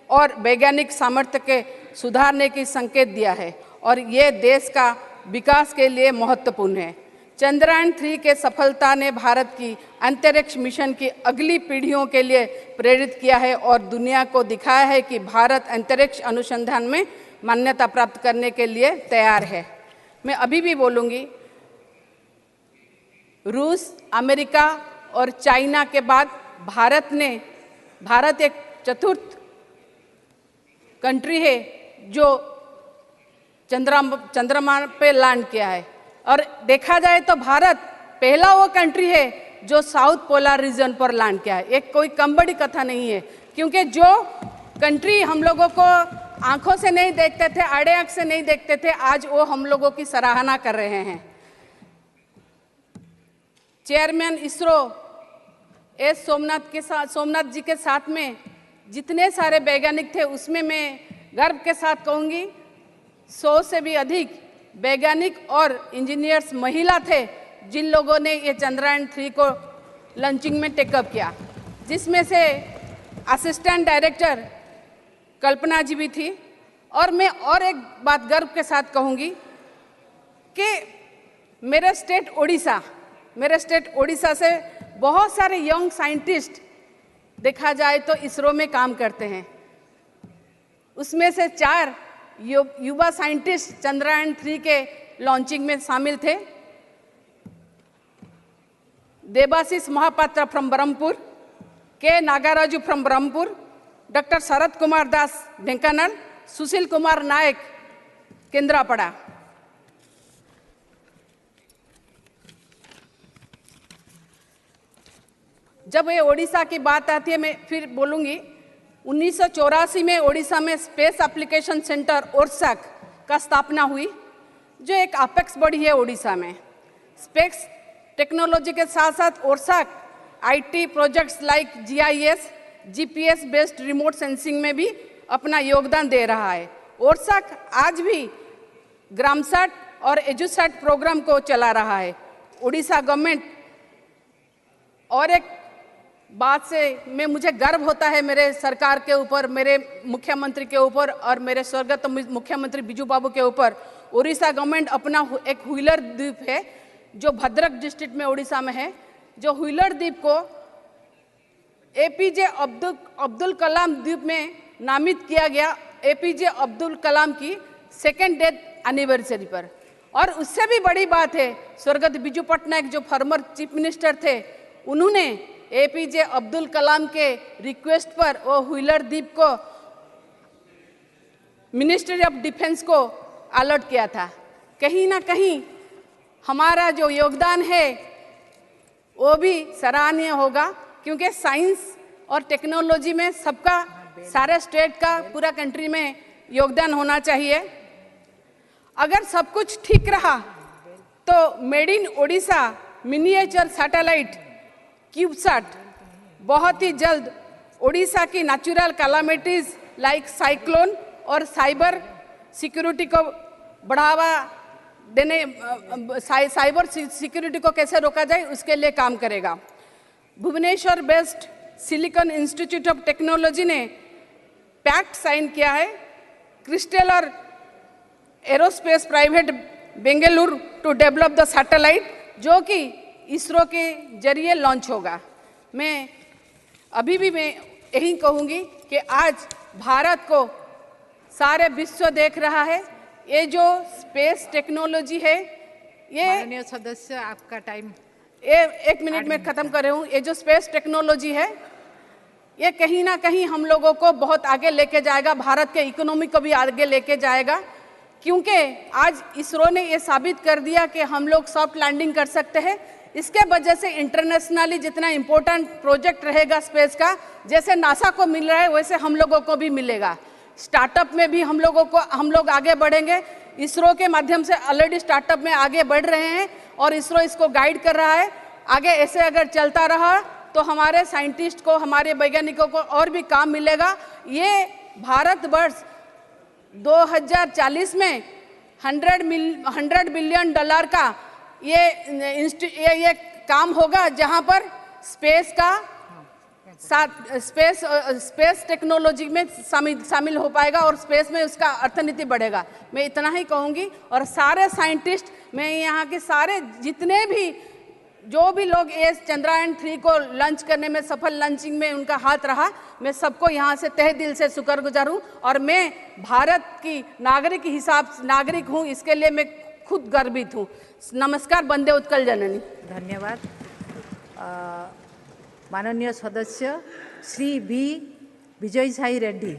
और वैज्ञानिक सामर्थ्य के सुधारने की संकेत दिया है और ये देश का विकास के लिए महत्वपूर्ण है। चंद्रयान 3 के सफलता ने भारत की अंतरिक्ष मिशन की अगली पीढ़ियों के लिए प्रेरित किया है और दुनिया को दिखाया है कि भारत अंतरिक्ष अनुसंधान में मान्यता प्राप्त करने के लिए तैयार है। मैं अभी भी बोलूँगी, रूस, अमेरिका और चाइना के बाद भारत एक चतुर्थ कंट्री है जो चंद्रमा पे लैंड किया है और देखा जाए तो भारत पहला वो कंट्री है जो साउथ पोलर रीजन पर लैंड किया है। एक कोई कम बड़ी कथा नहीं है, क्योंकि जो कंट्री हम लोगों को आंखों से नहीं देखते थे, आड़े आंख से नहीं देखते थे, आज वो हम लोगों की सराहना कर रहे हैं। चेयरमैन इसरो एस सोमनाथ जी के साथ में जितने सारे वैज्ञानिक थे, उसमें मैं गर्व के साथ कहूँगी 100 से भी अधिक वैज्ञानिक और इंजीनियर्स महिला थे जिन लोगों ने ये चंद्रयान 3 को लॉन्चिंग में टेकअप किया, जिसमें से असिस्टेंट डायरेक्टर कल्पना जी भी थी। और मैं और एक बात गर्व के साथ कहूँगी कि मेरे स्टेट ओडिशा से बहुत सारे यंग साइंटिस्ट देखा जाए तो इसरो में काम करते हैं। उसमें से 4 युवा साइंटिस्ट चंद्रयान 3 के लॉन्चिंग में शामिल थे। देवाशीष महापात्र फ्रॉम ब्रह्मपुर, के नागाराजू फ्रॉम ब्रह्मपुर, डॉक्टर शरद कुमार दास ढेंकानाल, सुशील कुमार नायक केंद्रापड़ा। जब ये ओडिशा की बात आती है, मैं फिर बोलूँगी 1984 में ओडिशा में स्पेस एप्लीकेशन सेंटर ओरसाक का स्थापना हुई, जो एक अपेक्स बॉडी है ओडिशा में। स्पेस टेक्नोलॉजी के साथ साथ ORSAC IT projects like GIS, GPS based remote sensing में भी अपना योगदान दे रहा है। ओरसाक आज भी ग्रामसैट और एजुसैट प्रोग्राम को चला रहा है। उड़ीसा गवर्नमेंट, और एक बात से मुझे गर्व होता है मेरे सरकार के ऊपर, मेरे मुख्यमंत्री के ऊपर और मेरे स्वर्गत मुख्यमंत्री बिजू बाबू के ऊपर। उड़ीसा गवर्नमेंट अपना एक व्हीलर द्वीप है जो भद्रक डिस्ट्रिक्ट में उड़ीसा में है, जो व्हीलर द्वीप को एपीजे अब्दुल कलाम द्वीप में नामित किया गया, एपीजे अब्दुल कलाम की 2nd डेथ एनिवर्सरी पर। और उससे भी बड़ी बात है, स्वर्गत बिजू पटनायक जो फॉर्मर चीफ मिनिस्टर थे, उन्होंने एपीजे अब्दुल कलाम के रिक्वेस्ट पर वो व्हीलर द्वीप को मिनिस्ट्री ऑफ डिफेंस को अलर्ट किया था। कहीं ना कहीं हमारा जो योगदान है वो भी सराहनीय होगा, क्योंकि साइंस और टेक्नोलॉजी में सबका, सारे स्टेट का, पूरा कंट्री में योगदान होना चाहिए। अगर सब कुछ ठीक रहा तो made in Odisha miniature satellite CubeSat बहुत ही जल्द ओडिशा की नेचुरल कैलामिटीज लाइक साइक्लोन और साइबर सिक्योरिटी को बढ़ावा देने, साइबर सिक्योरिटी को कैसे रोका जाए उसके लिए काम करेगा। Bhubaneswar based Silicon Institute of Technology ने पैक्ट साइन किया है क्रिस्टल और Aerospace Private Bengaluru to develop the satellite, जो कि इसरो के जरिए लॉन्च होगा। मैं अभी भी यही कहूँगी कि आज भारत को सारे विश्व देख रहा है। ये जो स्पेस टेक्नोलॉजी है, ये माननीय सदस्य आपका टाइम, ये 1 मिनट में ख़त्म कर रही हूँ। ये जो स्पेस टेक्नोलॉजी है ये कहीं ना कहीं हम लोगों को बहुत आगे लेके जाएगा, भारत के इकोनॉमी को भी आगे लेके जाएगा, क्योंकि आज इसरो ने ये साबित कर दिया कि हम लोग सॉफ्ट लैंडिंग कर सकते हैं। इसके वजह से इंटरनेशनली जितना इम्पोर्टेंट प्रोजेक्ट रहेगा स्पेस का, जैसे नासा को मिल रहा है वैसे हम लोगों को भी मिलेगा। स्टार्टअप में भी हम लोग आगे बढ़ेंगे। इसरो के माध्यम से ऑलरेडी स्टार्टअप में आगे बढ़ रहे हैं और इसरो इसको गाइड कर रहा है। आगे ऐसे अगर चलता रहा तो हमारे साइंटिस्ट को, हमारे वैज्ञानिकों को और भी काम मिलेगा। ये भारतवर्ष 2040 में $100 बिलियन का ये काम होगा, जहां पर स्पेस का स्पेस टेक्नोलॉजी में शामिल हो पाएगा और स्पेस में उसका अर्थनीति बढ़ेगा। मैं इतना ही कहूँगी। और सारे साइंटिस्ट, मैं यहाँ के सारे जितने भी जो भी लोग ये चंद्रयान 3 को लॉन्च करने में, सफल लॉन्चिंग में उनका हाथ रहा, मैं सबको यहाँ से तहे दिल से शुक्रगुजार हूँ। और मैं भारत की नागरिक हूँ, इसके लिए मैं खुद गर्वित हूँ। नमस्कार। वंदे उत्कल जननी। धन्यवाद। माननीय सदस्य Shri B Vijay Sai Reddy.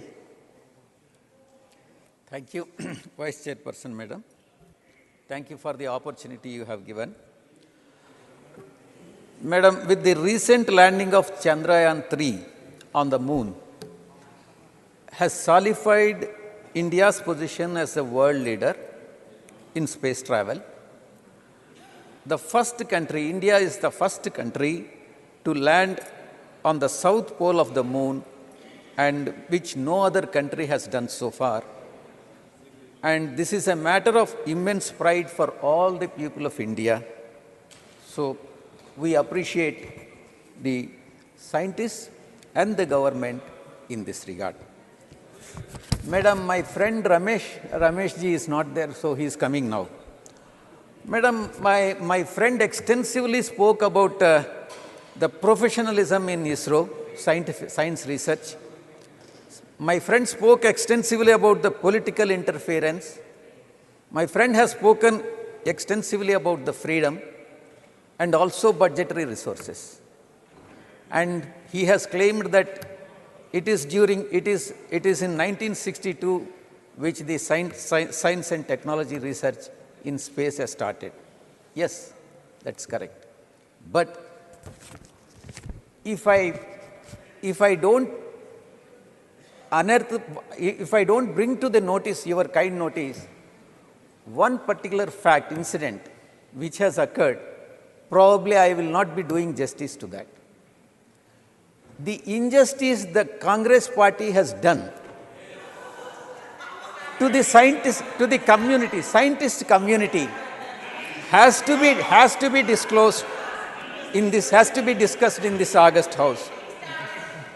Thank you, Vice Chairperson, Madam. Thank you for the opportunity you have given. Madam, with the recent landing of Chandrayaan 3 on the moon, has solidified India's position as a world leader in space travel. The first country, India is the first country to land on the south pole of the moon, and which no other country has done so far. And this is a matter of immense pride for all the people of India. So we appreciate the scientists and the government in this regard. Madam, my friend Ramesh ji is not there, so he is coming now. Madam, my friend extensively spoke about the professionalism in ISRO, science research. My friend spoke extensively about the political interference. My friend has spoken extensively about the freedom and also budgetary resources. And he has claimed that it is in 1962 which the science and technology research in space has started. Yes, that's correct. But if I don't unearth, if I don't bring to the notice, your kind notice, one particular fact, incident which has occurred, probably I will not be doing justice to that. The injustice the Congress party has done to the scientists, to the community, scientist community, has to be disclosed in this, has to be discussed in this August House.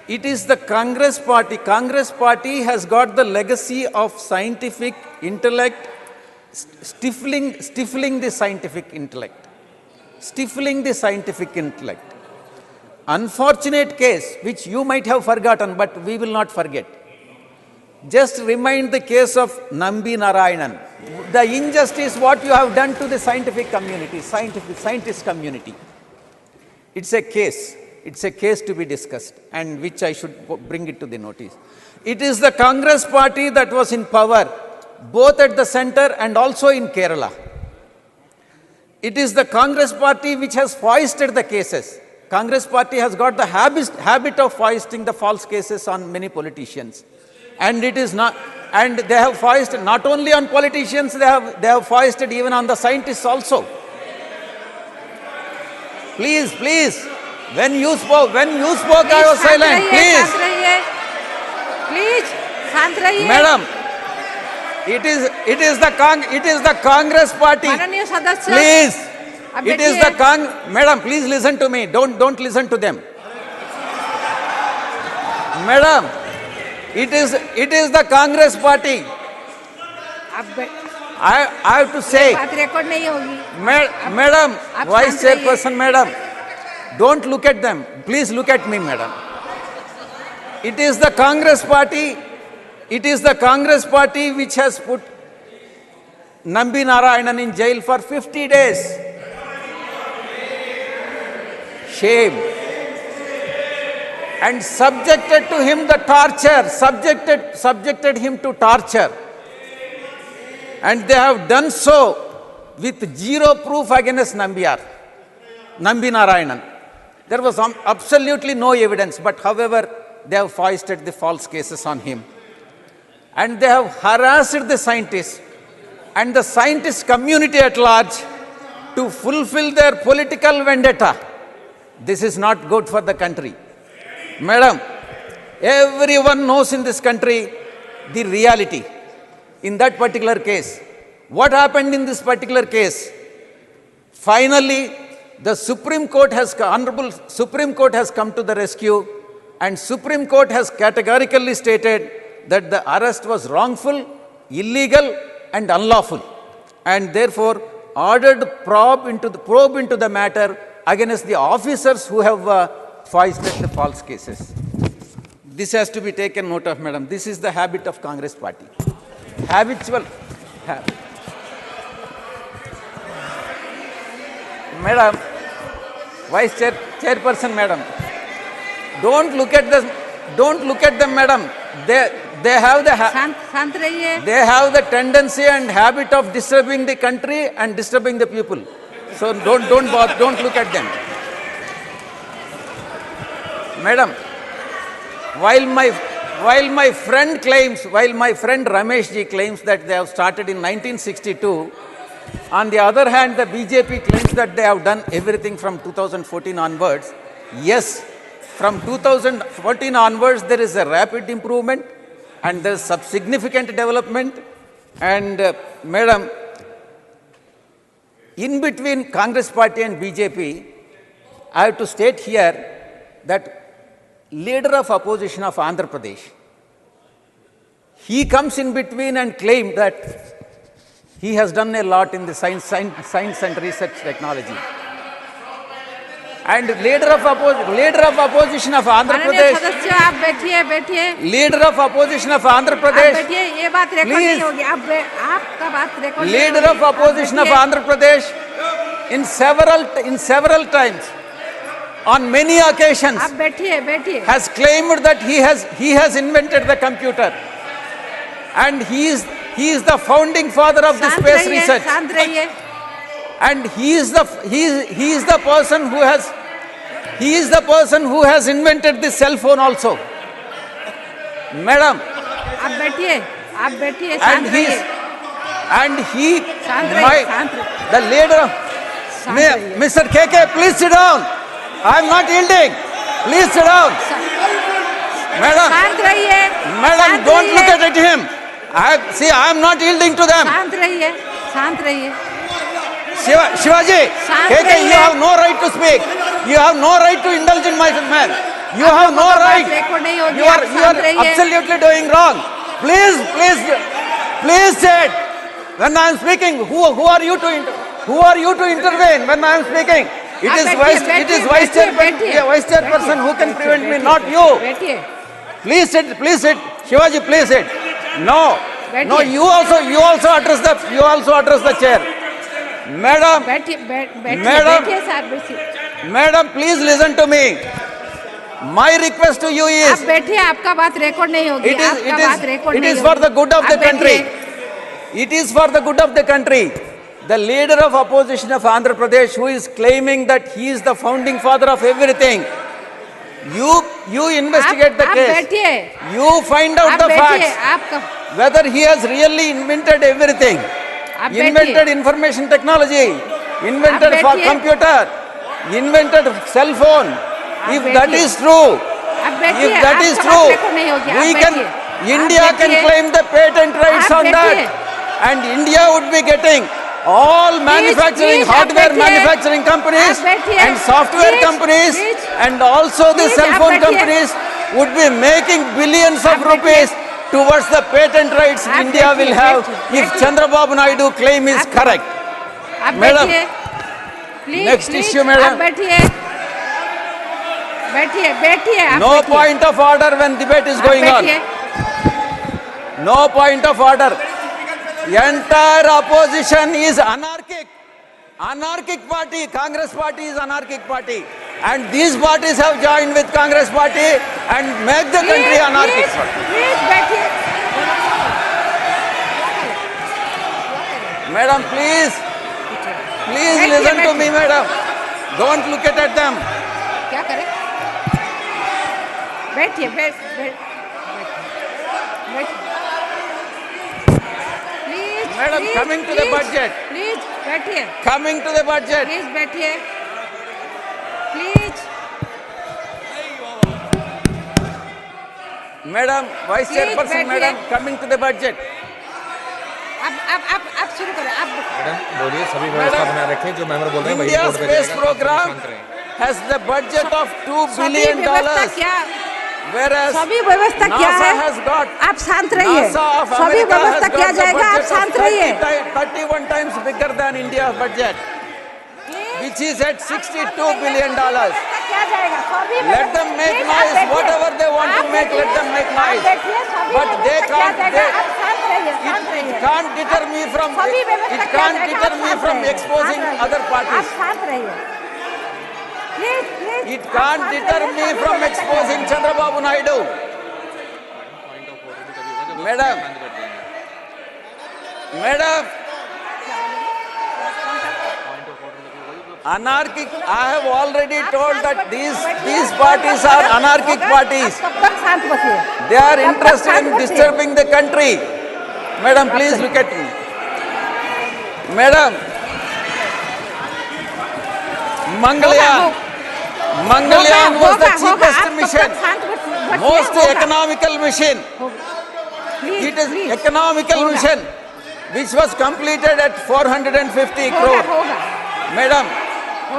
It is the Congress party. Congress party has got the legacy of scientific intellect, stifling the scientific intellect. Stifling the scientific intellect. Unfortunate case, which you might have forgotten, but we will not forget. Just remind the case of Nambi Narayanan. The injustice what you have done to the scientific community, scientist community. It's a case to be discussed, and which I should bring it to the notice. It is the Congress party that was in power, both at the center and also in Kerala. It is the Congress party which has foisted the cases. Congress party has got the habit of foisting the false cases on many politicians. And it is not, and they have foisted not only on politicians, they have foisted even on the scientists also. Please, when you spoke, I was silent. Please. Please, शांत रहिए. Madam, it is the Congress party. माननीय सदस्य. Please. अब It is बैठिए. Madam, please listen to me. Don't listen to them. Madam, it is the Congress party. I have to say. बात record नहीं होगी. Madam, आप Vice शांत रहिए. Chairperson, Madam, don't look at them. Please look at me, Madam. It is the Congress party. It is the Congress party which has put Nambi Narayanan in jail for 50 days. Shame. And subjected to him the torture, subjected him to torture. And they have done so with zero proof against Nambi Narayanan. There was absolutely no evidence, but however, they have foisted the false cases on him. And they have harassed the scientists and the scientist community at large to fulfill their political vendetta. This is not good for the country. Madam, everyone knows in this country the reality. In that particular case, what happened in this particular case? Finally, the Honorable Supreme Court has come to the rescue, and Supreme Court has categorically stated that the arrest was wrongful, illegal and unlawful, and therefore ordered probe into the matter against the officers who have foisted the false cases. This has to be taken note of, Madam. This is the habit of Congress party. Habitual. Madam, Vice Chairperson, Madam, don't look at them, Madam. They have शांत रहिए. they have the tendency and habit of disturbing the country and disturbing the people. So don't look at them. Madam, while my friend Ramesh ji claims that they have started in 1962, on the other hand, the BJP claims that they have done everything from 2014 onwards. Yes, from 2014 onwards, there is a rapid improvement and there is significant development. And Madam, in between Congress party and BJP, I have to state here that leader of opposition of Andhra Pradesh, he comes in between and claims that he has done a lot in the science and research technology. And leader of opposition of Andhra माननीय Pradesh, सदस्य, आप बैठिए. leader of opposition of Andhra आप Pradesh, बैठिए. ये बात record Please. नहीं होगी. आपका बात record. leader of opposition of Andhra Pradesh, in several times, on many occasions, आप बैठिए. has claimed that he has invented the computer, and he is the founding father of the space research, शांत रहिए. and he is the person who has invented the cell phone also. Madam, आप बैठिए. and शांत he रहिए. the leader of शांत रहिए. Mr. KK, please sit down. I am not yielding. Please sit down. Madam, शांत रहिए. Madam, don't look at him. I am not yielding to them. शांत रहिए. Shivaji, शांत KK, रहिए. you have no right to speak. You have no right to indulge in my man. You have no right. Record नहीं होगी. You आप are शांत रहिए. absolutely doing wrong. Please say it. When I am speaking, who are you to intervene when I am speaking? It is vice chairperson who can prevent me, not you. बैठिए. Please sit. Shivaji, please sit. No, you also address the chair. बैठिए. Madam, बैठिए साहब. Madam, please listen to me. My request to you आप is, बैठिए, आपका बात record नहीं होगी, आपका बात रिकॉर्ड it नहीं is होगी। for the good of आप the बैठिए। country. It is for the good of the country. The leader of opposition of Andhra Pradesh, who is claiming that he is the founding father of everything, you investigate the आप case. बैठिए। You find out आप the बैठिए, facts. Whether he has really invented everything, आप बैठिए। invented information technology, invented आप for बैठिए। computer, invented cell phone. If that बैठिए। is true, आप बैठिए, if that is आपका true, बात रिकॉर्ड नहीं होगी, आप we can, बैठिए। India आप can बैठिए। claim the patent rights आप on that, बैठिए। and India would be getting all manufacturing, please, आप hardware बैठिए। manufacturing companies आप बैठिए। and software Please, companies please। and also the Please, cell आप phone बैठिए। companies would be making billions आप of बैठिए। rupees towards the patent rights आप India will बैठिए, have बैठिए, if बैठिए। Chandrababu Naidu claim is आप- correct. आप Madam, बैठिए। Please, next please, issue, madam. आप बैठिए। बैठिए, बैठिए, आप No बैठिए। point of order when debate is आप going on. बैठिए। No point of order. Entire opposition is anarchic. Anarchic party. Congress party is anarchic party. And these parties have joined with Congress party and make the country anarchic. Please, बैठिए। Madam, please. Please बैठिए, listen to बैठिए। me, madam. Don't look at them. क्या करें? बैठिए, बैठ, बैठ, बैठिए। Please, Madam, please, coming to the please, budget. Please, बैठिए। Coming to the budget. Please, बैठिए। Please, Madam, Vice Please, Chairperson, बैठिए। madam, coming to the budget. आप शुरू करें, आप मैडम बोलिए, सभी व्यवस्था बनाए रखें, जो मेंबर बोल रहे हैं वही India रिपोर्ट पे space जाएगा, आप program शांत रहें। has the budget of $2 सभी billion. व्यवस्था क्या Whereas सभी व्यवस्था क्या NASA है? has got, आप शांत रहिए। NASA of सभी America व्यवस्था has किया got the जाएगा, आप budget of शांत रहिए। 31 times bigger than India's budget, which is at $62 billion. क्या जाएगा? सभी Let them make Please, आप noise, बैठिए। whatever they want to आप make, let बैठिए। them make आप noise. बैठिए, सभी But they व्यवस्था किया can't, जाएगा, आप शांत रहिए, शांत it रहिए। can't deter me from, सभी व्यवस्था it किया can't जाएगा, deter आप me शांत from रहिए, exposing शांत रहिए। other आप parties. शांत रहिए। Please, please, It आप can't शांत deter रहिए, me सभी from व्यवस्था किया exposing जाएगा। Chandrababu Naidu. Madam, Madam, anarchic, I have already told that these parties are anarchic parties. आप तब तक शांत बसिए। They are तब तक interested शांत in बसिए। disturbing the country. Madam, please look at me. Madam, Mangalyaan was the cheapest mission, most economical mission. It is economical mission, which was completed at 450 crore. Madam,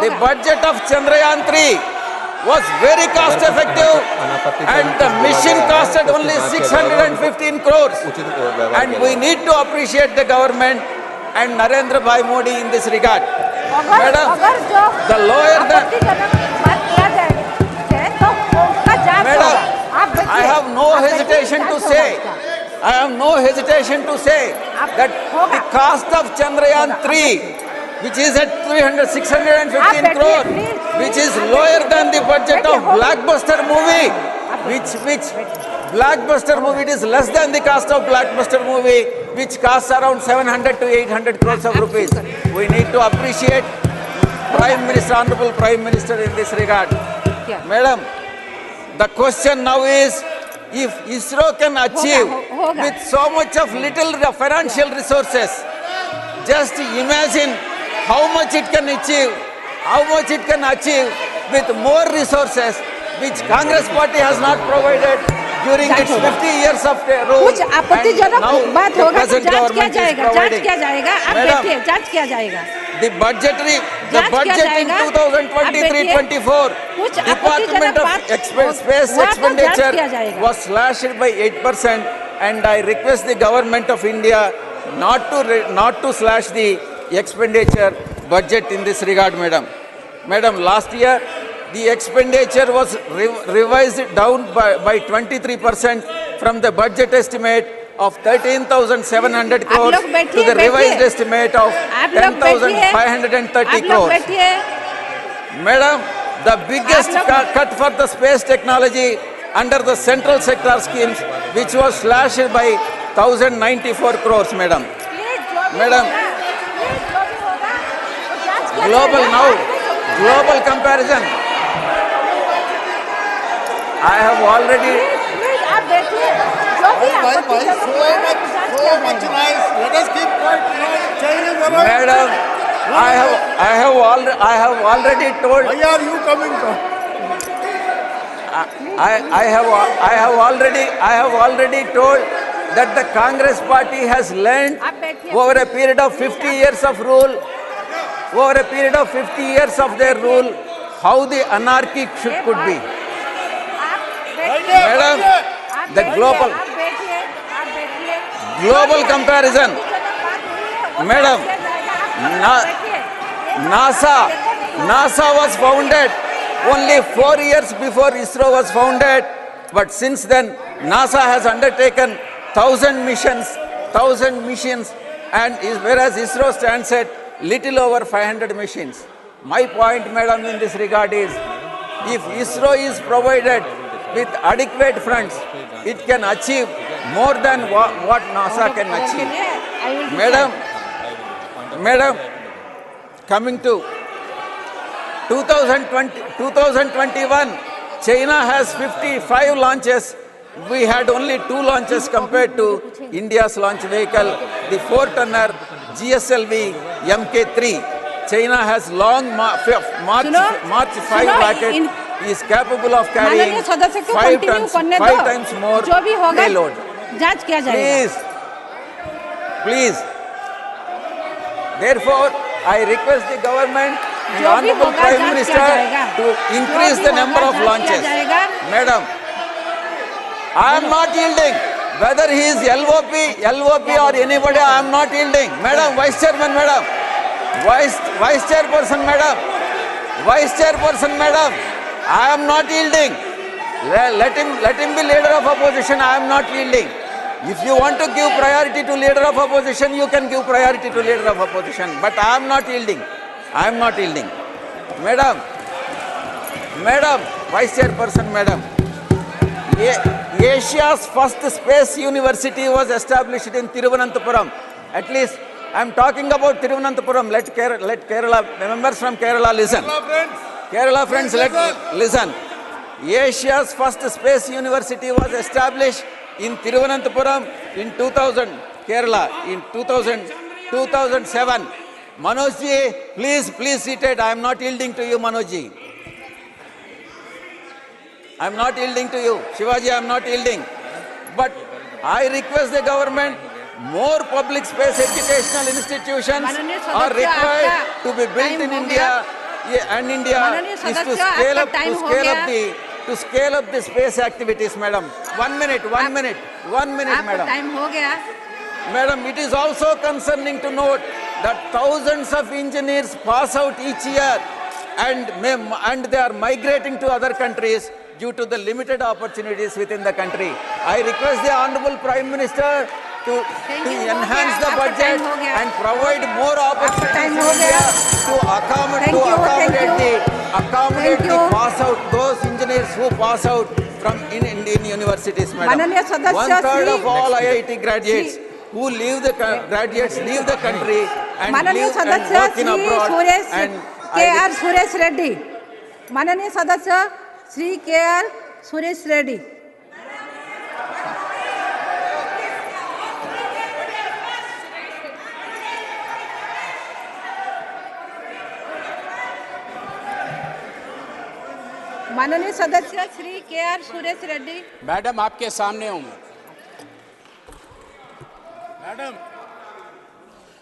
the budget of Chandrayaan 3 was very cost effective and the mission costed only 615 crores. And we need to appreciate the government and Narendra Bhai Modi in this regard. Madam, the lower the... Madam, I have no hesitation to say, that the cost of Chandrayaan 3, which is at 615 crore, which is lower than the budget of Blockbuster movie, which Blockbuster movie, it is less than the cost of Blockbuster movie, which costs around 700 to 800 crores of rupees. We need to appreciate Prime Minister, Honorable Prime Minister in this regard. Madam, the question now is, if ISRO can achieve with so much of little financial resources, just imagine how much it can achieve with more resources, which Congress party has not provided during its 50 years of rule. कुछ आपत्तिजनक बात होगा तो जांच किया जाएगा, आप Madam, बैठिए, जांच किया जाएगा। The budget in 2023-24, Department of Space Expenditure was slashed by 8%, and I request the government of India not to slash the expenditure budget in this regard, madam. Madam, last year the expenditure was revised down by 23% from the budget estimate of 13,700 crores to the revised estimate of 10,530 crores. Madam, the biggest cut for the space technology under the central sector schemes, which was slashed by 1,094 crores, madam. Madam, global comparison. I have already. Let us keep quiet. Madam, I have already told. Why are you coming down? I have already told that the Congress party has learned over a period of 50 years of rule, over a period of 50 years of their rule, how the anarchy could be. Madam, the global comparison. Madam, NASA was founded only 4 years before ISRO was founded, but since then NASA has undertaken 1,000 missions, and whereas ISRO stands at little over 500 missions. My point, madam, in this regard is, if ISRO is provided with adequate funds, it can achieve more than what NASA can achieve. Madam, coming to 2021, China has 55 launches. We had only 2 launches compared to India's launch vehicle, the 4-tonner GSLV Mk3. China has long March 5 rocket, is capable of carrying 5 times more payload. Please. Therefore, I request the government and Honorable Prime Minister to increase the number of launches. Madam, I am not yielding. Whether he is LOP or anybody, I am not yielding. Madam, Vice Chairman, madam. Vice Chairperson, madam. I am not yielding. Let him be leader of opposition. I am not yielding. If you want to give priority to leader of opposition, you can give priority to leader of opposition. But I am not yielding. Madam, Vice Chairperson, madam. Asia's first space university was established in Thiruvananthapuram. At least I am talking about Thiruvananthapuram. Let Kerala members from Kerala listen. Kerala friends, listen. Asia's first space university was established in Thiruvananthapuram in 2000, Kerala in 2007. Manoj ji, please seated. I am not yielding to you, Manoj ji. I am not yielding to you. Shivaji, I am not yielding. But I request the government, more public space educational institutions are required to be built in India, and India is to scale up the space activities, madam. 1 minute, madam. Madam, it is also concerning to note that thousands of engineers pass out each year and they are migrating to other countries due to the limited opportunities within the country. I request the Honorable Prime Minister to enhance the budget and provide more opportunities in India to accommodate the pass out, those engineers who pass out from Indian universities, madam. 1/3 of all IIT graduates who leave the country and live and work in abroad. K.R. Suresh Reddy. माननीय सदस्य Shri K.R. Suresh Reddy. माननीय सदस्य Shri K.R. Suresh Reddy. Madam, आपके सामने हूँ.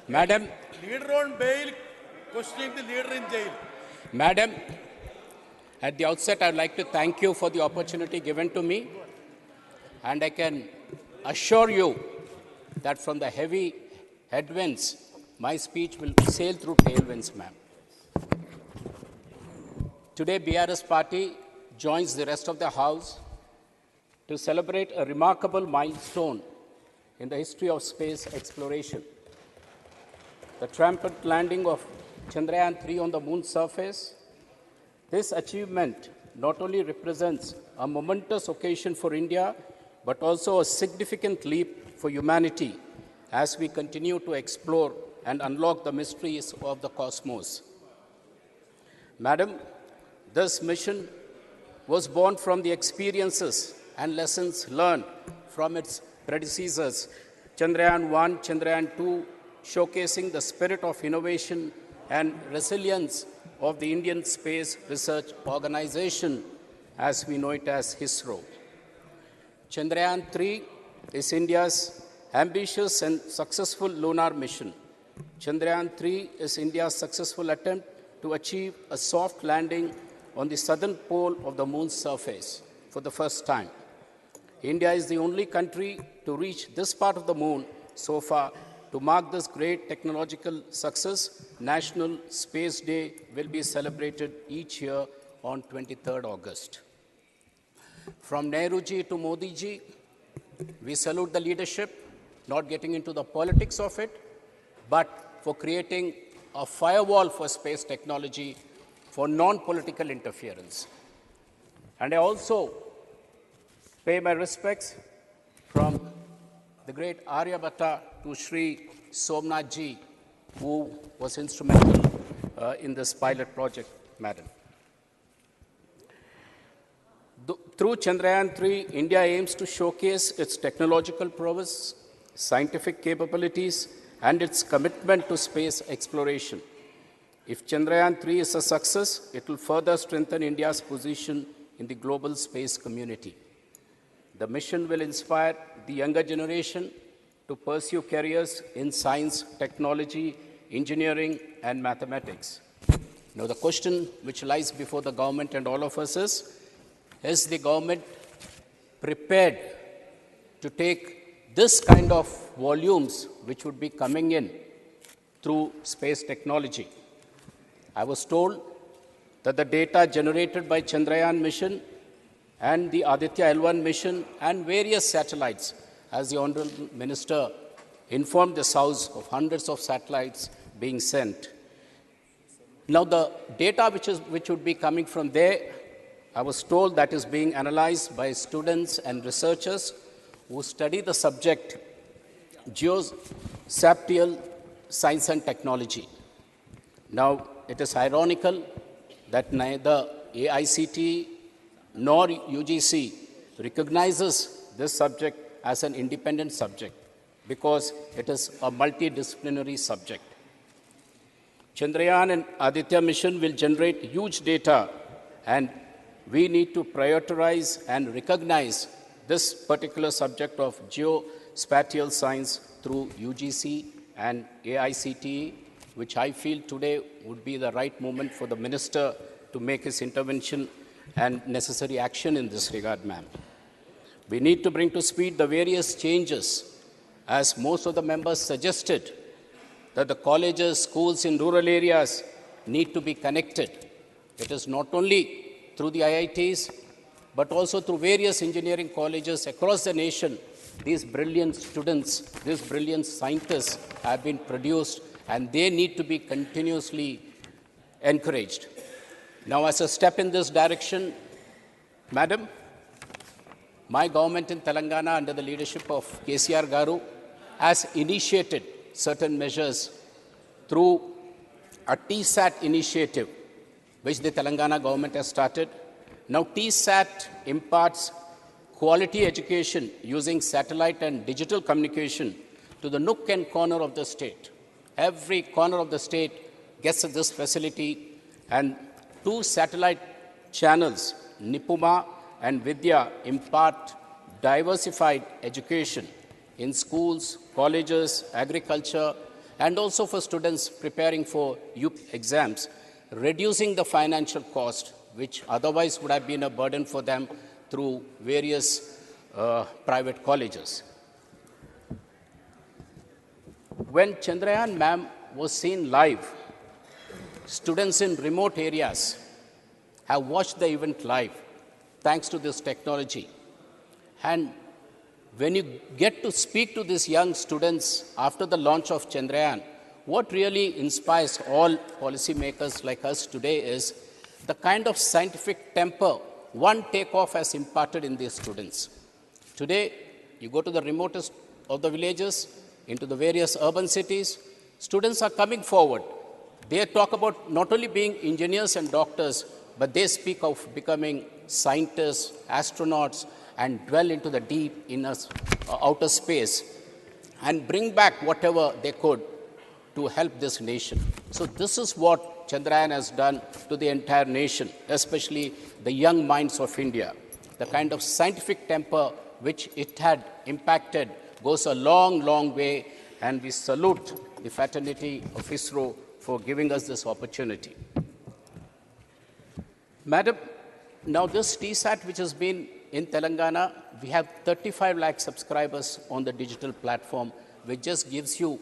Madam, Leader on bail, questioning the leader in jail. Madam, at the outset, I would like to thank you for the opportunity given to me, and I can assure you that from the heavy headwinds, my speech will sail through tailwinds, ma'am. Today, BRS party joins the rest of the House to celebrate a remarkable milestone in the history of space exploration. The triumphant landing of Chandrayaan-3 on the moon's surface, This achievement not only represents a momentous occasion for India, but also a significant leap for humanity as we continue to explore and unlock the mysteries of the cosmos. Madam, this mission was born from the experiences and lessons learned from its predecessors, Chandrayaan 1, Chandrayaan 2, showcasing the spirit of innovation and resilience of the Indian Space Research Organization, as we know it as ISRO. Chandrayaan 3 is India's ambitious and successful lunar mission. Chandrayaan 3 is India's successful attempt to achieve a soft landing on the southern pole of the moon's surface for the first time. India is the only country to reach this part of the moon so far. To mark this great technological success, National Space Day will be celebrated each year on 23rd August. From Nehruji to Modiji, we salute the leadership, not getting into the politics of it, but for creating a firewall for space technology for non-political interference. And I also pay my respects from the great Aryabhatta to Sri Somnath ji, who was instrumental in this pilot project, Madam. Through Chandrayaan 3, India aims to showcase its technological prowess, scientific capabilities, and its commitment to space exploration. If Chandrayaan 3 is a success, it will further strengthen India's position in the global space community. The mission will inspire the younger generation to pursue careers in science, technology, engineering, and mathematics. Now, the question which lies before the government and all of us is the government prepared to take this kind of volumes which would be coming in through space technology? I was told that the data generated by Chandrayaan mission and the Aditya L1 mission and various satellites, as the Honorable Minister informed this House of hundreds of satellites being sent. Now, the data which would be coming from there, I was told that is being analyzed by students and researchers who study the subject geospatial science and technology. Now, it is ironical that neither AICTE nor UGC recognizes this subject as an independent subject because it is a multidisciplinary subject. Chandrayaan and Aditya mission will generate huge data, and we need to prioritize and recognize this particular subject of geospatial science through UGC and AICTE, which I feel today would be the right moment for the minister to make his intervention and necessary action in this regard, ma'am. We need to bring to speed the various changes, as most of the members suggested, that the colleges, schools in rural areas need to be connected. It is not only through the IITs, but also through various engineering colleges across the nation. These brilliant students, these brilliant scientists have been produced, and they need to be continuously encouraged. Now, as a step in this direction, Madam, my government in Telangana, under the leadership of KCR Garu, has initiated certain measures through a TSAT initiative, which the Telangana government has started. Now, TSAT imparts quality education using satellite and digital communication to the nook and corner of the state. Every corner of the state gets this facility, and 2 satellite channels, Nipuma and Vidya, impart diversified education in schools, colleges, agriculture, and also for students preparing for UP exams, reducing the financial cost, which otherwise would have been a burden for them through various private colleges. When Chandrayaan ma'am was seen live, students in remote areas have watched the event live thanks to this technology. And when you get to speak to these young students after the launch of Chandrayaan, what really inspires all policymakers like us today is the kind of scientific temper one takeoff has imparted in these students. Today, you go to the remotest of the villages, into the various urban cities, students are coming forward. They talk about not only being engineers and doctors, but they speak of becoming scientists, astronauts, and dwell into the deep inner outer space and bring back whatever they could to help this nation. So this is what Chandrayaan has done to the entire nation, especially the young minds of India. The kind of scientific temper which it had impacted goes a long, long way, and we salute the fraternity of ISRO for giving us this opportunity. Madam, now this TSAT which has been in Telangana, we have 35 lakh subscribers on the digital platform, which just gives you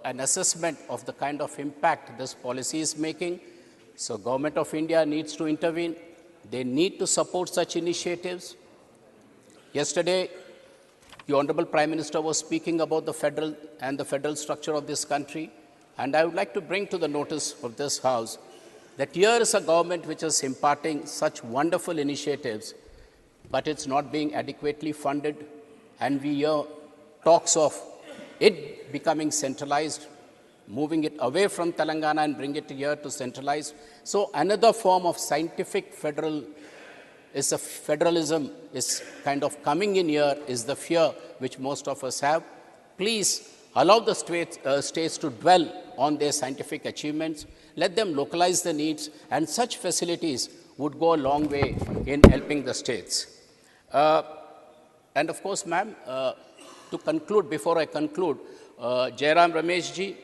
an assessment of the kind of impact this policy is making. So Government of India needs to intervene. They need to support such initiatives. Yesterday, the Honorable Prime Minister was speaking about the federal structure of this country, and I would like to bring to the notice of this House that here is a government which is imparting such wonderful initiatives, but it's not being adequately funded, and we hear talks of it becoming centralized, moving it away from Telangana and bring it here to centralized. So another form of scientific federalism is kind of coming in here, is the fear which most of us have. Please allow the states to dwell on their scientific achievements, let them localize the needs, and such facilities would go a long way in helping the states. And of course, ma'am, to conclude, before I conclude, Jairam Rameshji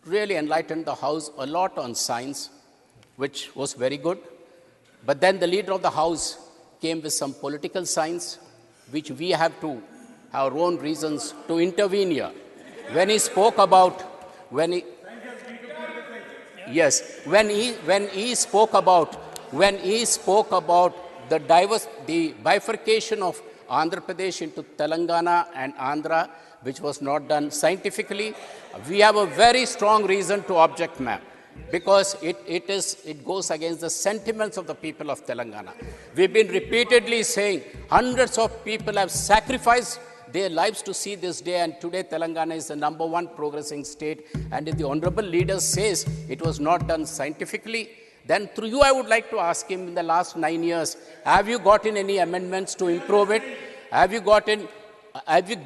really enlightened the House a lot on science, which was very good. But then the leader of the House came with some political science, which we have to have our own reasons to intervene here. When he spoke about, when he spoke about the bifurcation of Andhra Pradesh into Telangana and Andhra, which was not done scientifically, we have a very strong reason to object, ma'am, because it goes against the sentiments of the people of Telangana. We've been repeatedly saying hundreds of people have sacrificed their lives to see this day, and today Telangana is the #1 progressing state. And if the honorable leader says it was not done scientifically, then through you I would like to ask him, in the last 9 years, have you gotten any amendments to improve it? Have you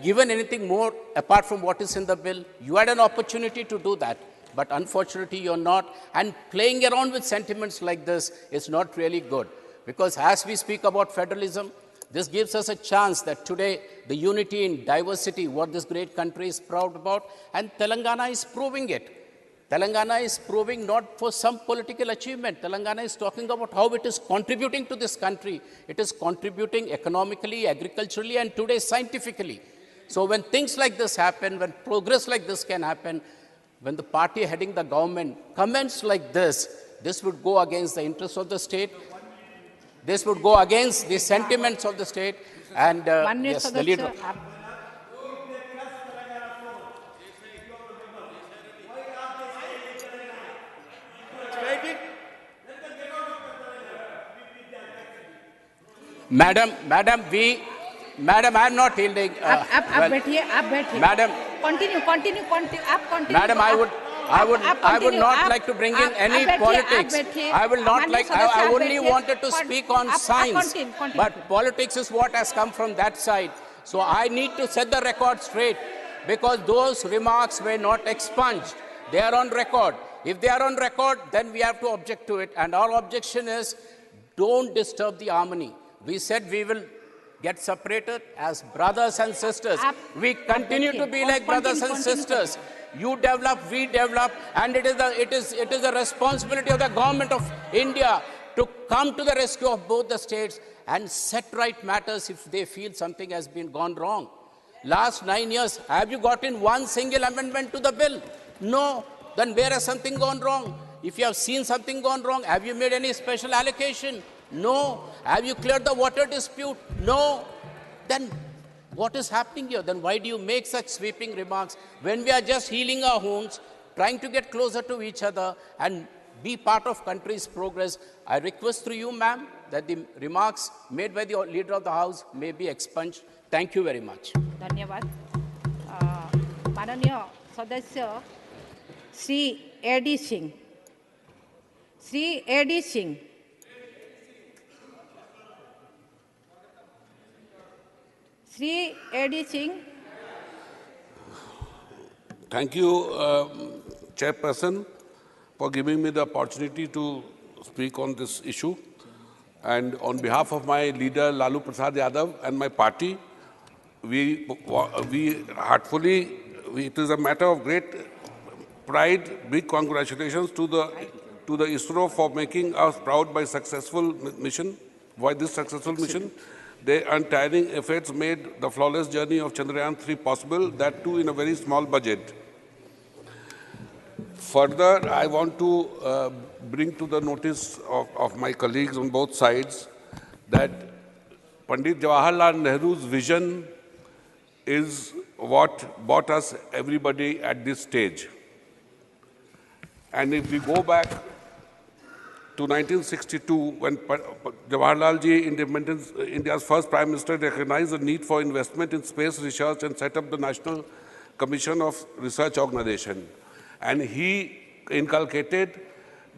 given anything more apart from what is in the bill? You had an opportunity to do that, but unfortunately you're not. And playing around with sentiments like this is not really good, because as we speak about federalism, this gives us a chance that today the unity in diversity, what this great country is proud about, and Telangana is proving it. Telangana is proving not for some political achievement. Telangana is talking about how it is contributing to this country. It is contributing economically, agriculturally, and today scientifically. So when things like this happen, when progress like this can happen, when the party heading the government comments like this would go against the interests of the state. This would go against the sentiments of the state. And yes, the leader. Madam, I am not yielding. आप बैठिए Madam, continue Madam, I would not like to bring in any politics. I will not like. I only wanted to speak on science, but politics is what has come from that side. So I need to set the record straight, because those remarks were not expunged. They are on record. If they are on record, then we have to object to it. And our objection is, don't disturb the harmony. We said we will get separated as brothers and sisters. We continue to be like brothers and sisters. You develop, we develop, and it is the responsibility of the government of India to come to the rescue of both the states and set right matters if they feel something has been gone wrong. Last 9 years, have you gotten one single amendment to the bill? No. Then where has something gone wrong? If you have seen something gone wrong, have you made any special allocation? No. Have you cleared the water dispute? No. Then what is happening here? Then why do you make such sweeping remarks when we are just healing our wounds, trying to get closer to each other, and be part of country's progress. I request through you, ma'am, that the remarks made by the Leader of the House may be expunged. Thank you very much. धन्यवाद. माननीय सदस्य Shri AD Singh. Shri AD Singh. Shri AD Singh. Thank you, Chairperson, for giving me the opportunity to speak on this issue. And on behalf of my leader, Lalu Prasad Yadav, and my party, we heartfully, it is a matter of great pride, big congratulations to the ISRO for making us proud by successful mission, by this successful mission. Their untiring efforts made the flawless journey of Chandrayaan-3 possible, that too in a very small budget. Further, I want to bring to the notice of my colleagues on both sides that Pandit Jawaharlal Nehru's vision is what brought us everybody at this stage. And if we go back to 1962, when Jawaharlal ji, India's first Prime Minister, recognized the need for investment in space research and set up the National Commission of Research Organization. And he inculcated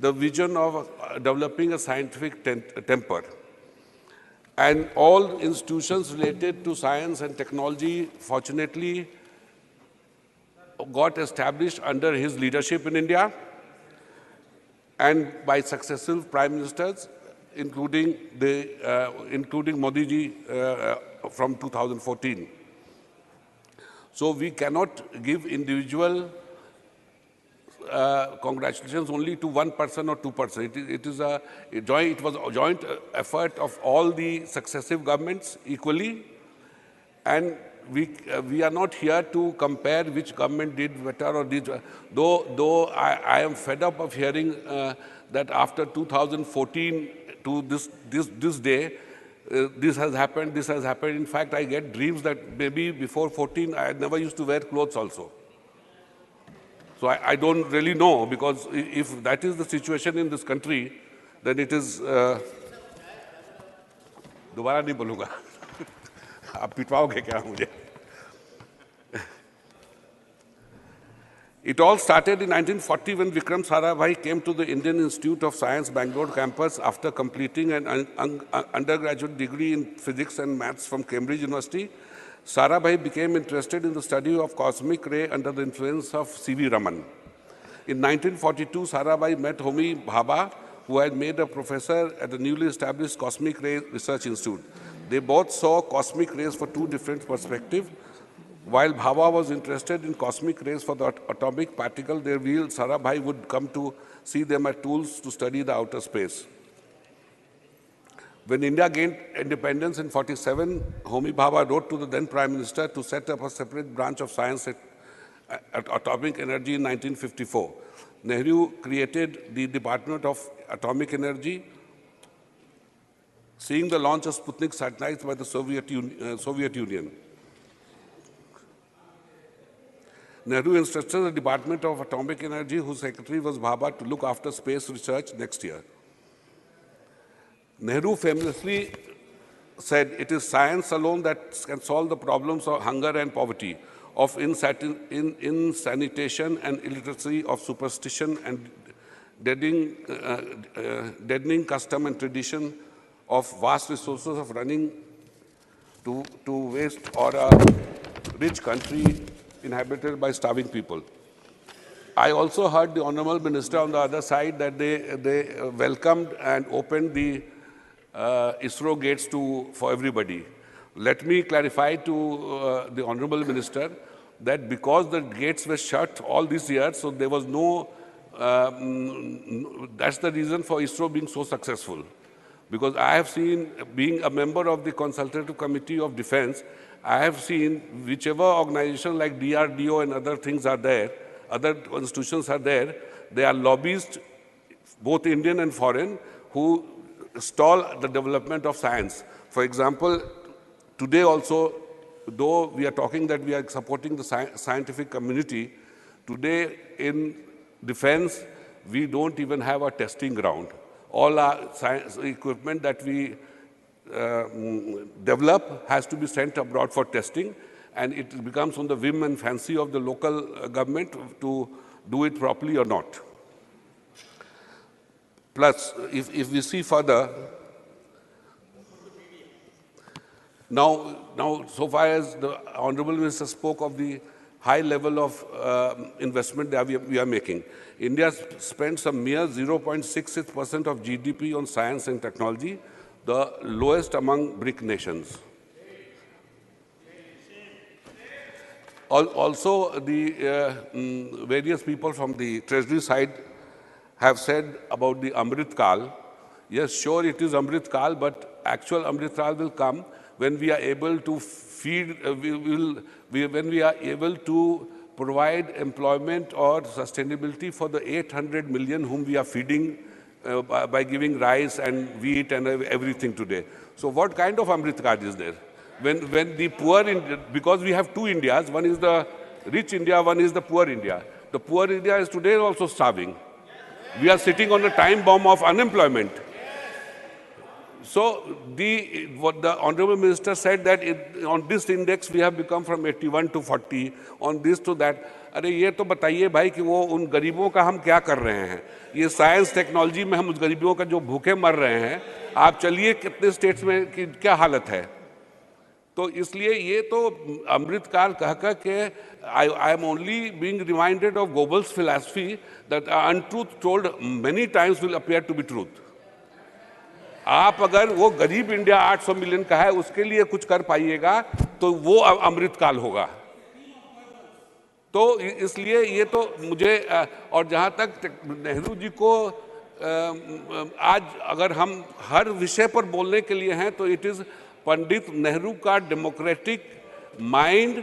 the vision of developing a scientific temper. And all institutions related to science and technology, fortunately, got established under his leadership in India and by successive prime ministers, including Modi ji from 2014. So we cannot give individual congratulations only to one person or two person. It was a joint effort of all the successive governments equally, and we are not here to compare which government did better or did. Though I am fed up of hearing that after 2014 to this day, this has happened, this has happened. In fact, I get dreams that maybe before 14 I never used to wear clothes also. So I don't really know, because if that is the situation in this country, then it is. दोबारा नहीं बोलूँगा. आप पिटवाओगे क्या मुझे? It all started in 1940 when Vikram Sarabhai came to the Indian Institute of Science Bangalore campus after completing an undergraduate degree in physics and maths from Cambridge University. Sarabhai became interested in the study of cosmic ray under the influence of C.V. Raman. In 1942, Sarabhai met Homi Bhabha, who had made a professor at the newly established Cosmic Ray Research Institute. They both saw cosmic rays for two different perspectives. While Bhabha was interested in cosmic rays for the atomic particle they revealed, Sarabhai would come to see them as tools to study the outer space. When India gained independence in 1947, Homi Bhabha wrote to the then Prime Minister to set up a separate branch of science at atomic energy in 1954. Nehru created the Department of Atomic Energy, seeing the launch of Sputnik satellites by the Soviet Union. Nehru instructed the Department of Atomic Energy, whose secretary was Bhabha, to look after space research next year. Nehru famously said, "It is science alone that can solve the problems of hunger and poverty, of insanitation and illiteracy, of superstition and deadening custom and tradition, of vast resources of running to waste, or a rich country inhabited by starving people." I also heard the Honorable Minister on the other side that they welcomed and opened the ISRO gates for everybody. Let me clarify to the Honorable Minister that because the gates were shut all these years, so there was no, that's the reason for ISRO being so successful. Because I have seen, being a member of the Consultative Committee of Defense, I have seen whichever organization like DRDO and other things are there, other institutions are there, they are lobbyists, both Indian and foreign, who stall the development of science. For example, today also, though we are talking that we are supporting the scientific community, today in defense, we don't even have a testing ground. All our science equipment that we develop has to be sent abroad for testing, and it becomes on the whim and fancy of the local government to do it properly or not. Plus, if we see further, now so far as the Honorable Minister spoke of the high level of investment that we are making, India spends a mere 0.66% of GDP on science and technology, the lowest among BRIC nations. Also, the various people from the Treasury side have said about the Amrit Kal. Yes, sure, it is Amrit Kal, but actual Amrit Kal will come when we are able to feed, when we are able to provide employment or sustainability for the 800 million whom we are feeding by giving rice and wheat and everything today. So what kind of Amrit Kal is there? When the poor, because we have two Indias, one is the rich India, one is the poor India. The poor India is today also starving. We are sitting on a time bomb of unemployment. So what the Honorable Minister said that on this index we have become from 81 to 40, on this to that. अरे ये तो बताइए भाई कि वो उन गरीबों का हम क्या कर रहे हैं? ये साइंस टेक्नोलॉजी में हम उस गरीबों का जो भूखे मर रहे हैं, आप चलिए कितने स्टेट्स में की क्या हालत है? तो इसलिए ये तो अमृत काल कह के I am only being reminded of Goebbels' philosophy that untruth told many times will appear to be truth. आप अगर वो गरीब इंडिया 800 मिलियन का है उसके लिए कुछ कर पाइएगा तो वो अमृत काल होगा. तो इसलिए ये तो मुझे और जहाँ तक नेहरू जी को आज अगर हम हर विषय पर बोलने के लिए हैं तो इट इज पंडित नेहरू का democratic mind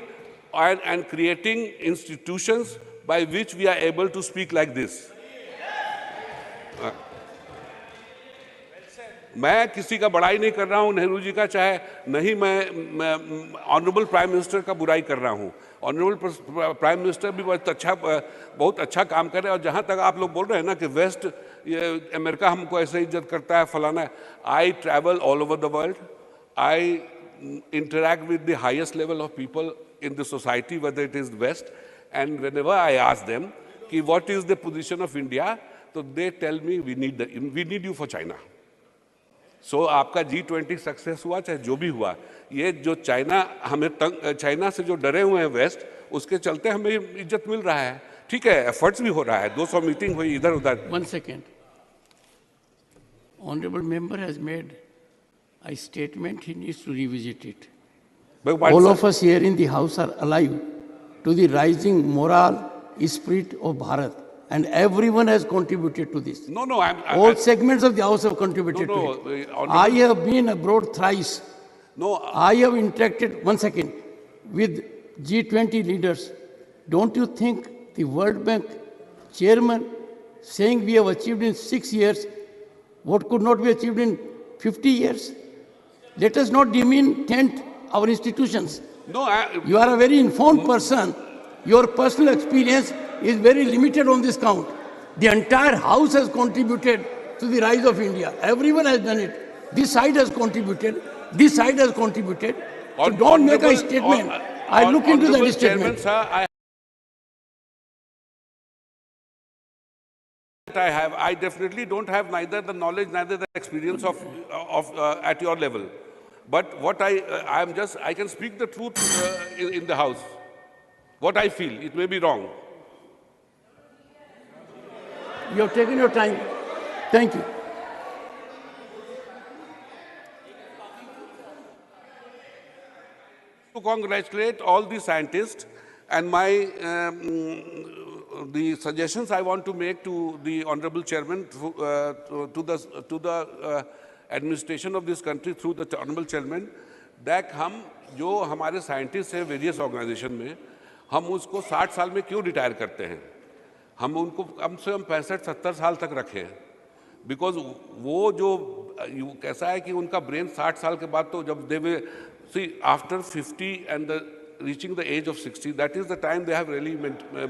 and creating institutions by which we are able to speak like this. मैं किसी का बड़ाई नहीं कर रहा हूं नेहरू जी का, चाहे नहीं मैं ऑनरेबल प्राइम मिनिस्टर का बुराई कर रहा हूं. ऑनरेबल प्राइम मिनिस्टर भी बहुत अच्छा काम कर रहे हैं. और जहां तक आप लोग बोल रहे हैं ना कि वेस्ट अमेरिका हमको ऐसे इज्जत करता है फलाना, I travel all over the world, I interact with the highest level of people in the society, whether it is West, and whenever I ask them कि what is the position of India, so they tell me we need you for China. So आपका G20 success हुआ चाहे जो भी हुआ, ये जो China से जो डरे हुए हैं वेस्ट, उसके चलते हमें इज्जत मिल रहा है. ठीक है, एफर्ट्स भी हो रहा है, 200 मीटिंग हुई इधर उधर. 1 second. Honorable member has made a statement, he needs to revisit it. All of us here in the House are alive to the rising moral spirit of Bharat, and everyone has contributed to this. No, all segments of the House have contributed to it. I have been abroad thrice. No, I have interacted, 1 second, with G20 leaders. Don't you think the World Bank chairman saying we have achieved in 6 years what could not be achieved in 50 years? Let us not demean our institutions. No, you are a very informed person. Your personal experience is very limited on this count. The entire House has contributed to the rise of India. Everyone has done it. This side has contributed. This side has contributed. So don't make a statement. I look into that statement. Sir, I definitely don't have neither the knowledge, neither the experience of at your level. But what I can speak the truth in the House. What I feel, it may be wrong. You have taken your time. Thank you. To congratulate all the scientists, and the suggestions I want to make to the Honorable Chairman, to the administration of this country through the Honorable Chairman, that हम जो हमारे scientists हैं various organization में, हम उसको 60 साल में क्यों रिटायर करते हैं? हम उनको कम से कम 65-70 साल तक रखें, बिकॉज वो जो कैसा है कि उनका ब्रेन 60 साल के बाद तो जब दे सी after 50 and reaching the age of 60, that is the time they have really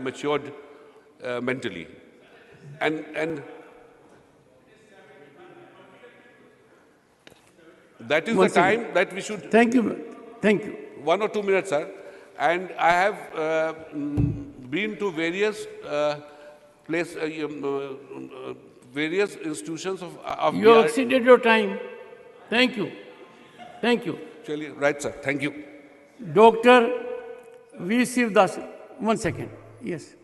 matured mentally. And that is One the second. time that we should... Thank you. Thank you. 1 or 2 minutes, sir. And I have been to various various institutions of You have exceeded your time. Thank you. Thank you. Actually, right, sir. Thank you. Dr. V. Shivdas, 1 second. Yes.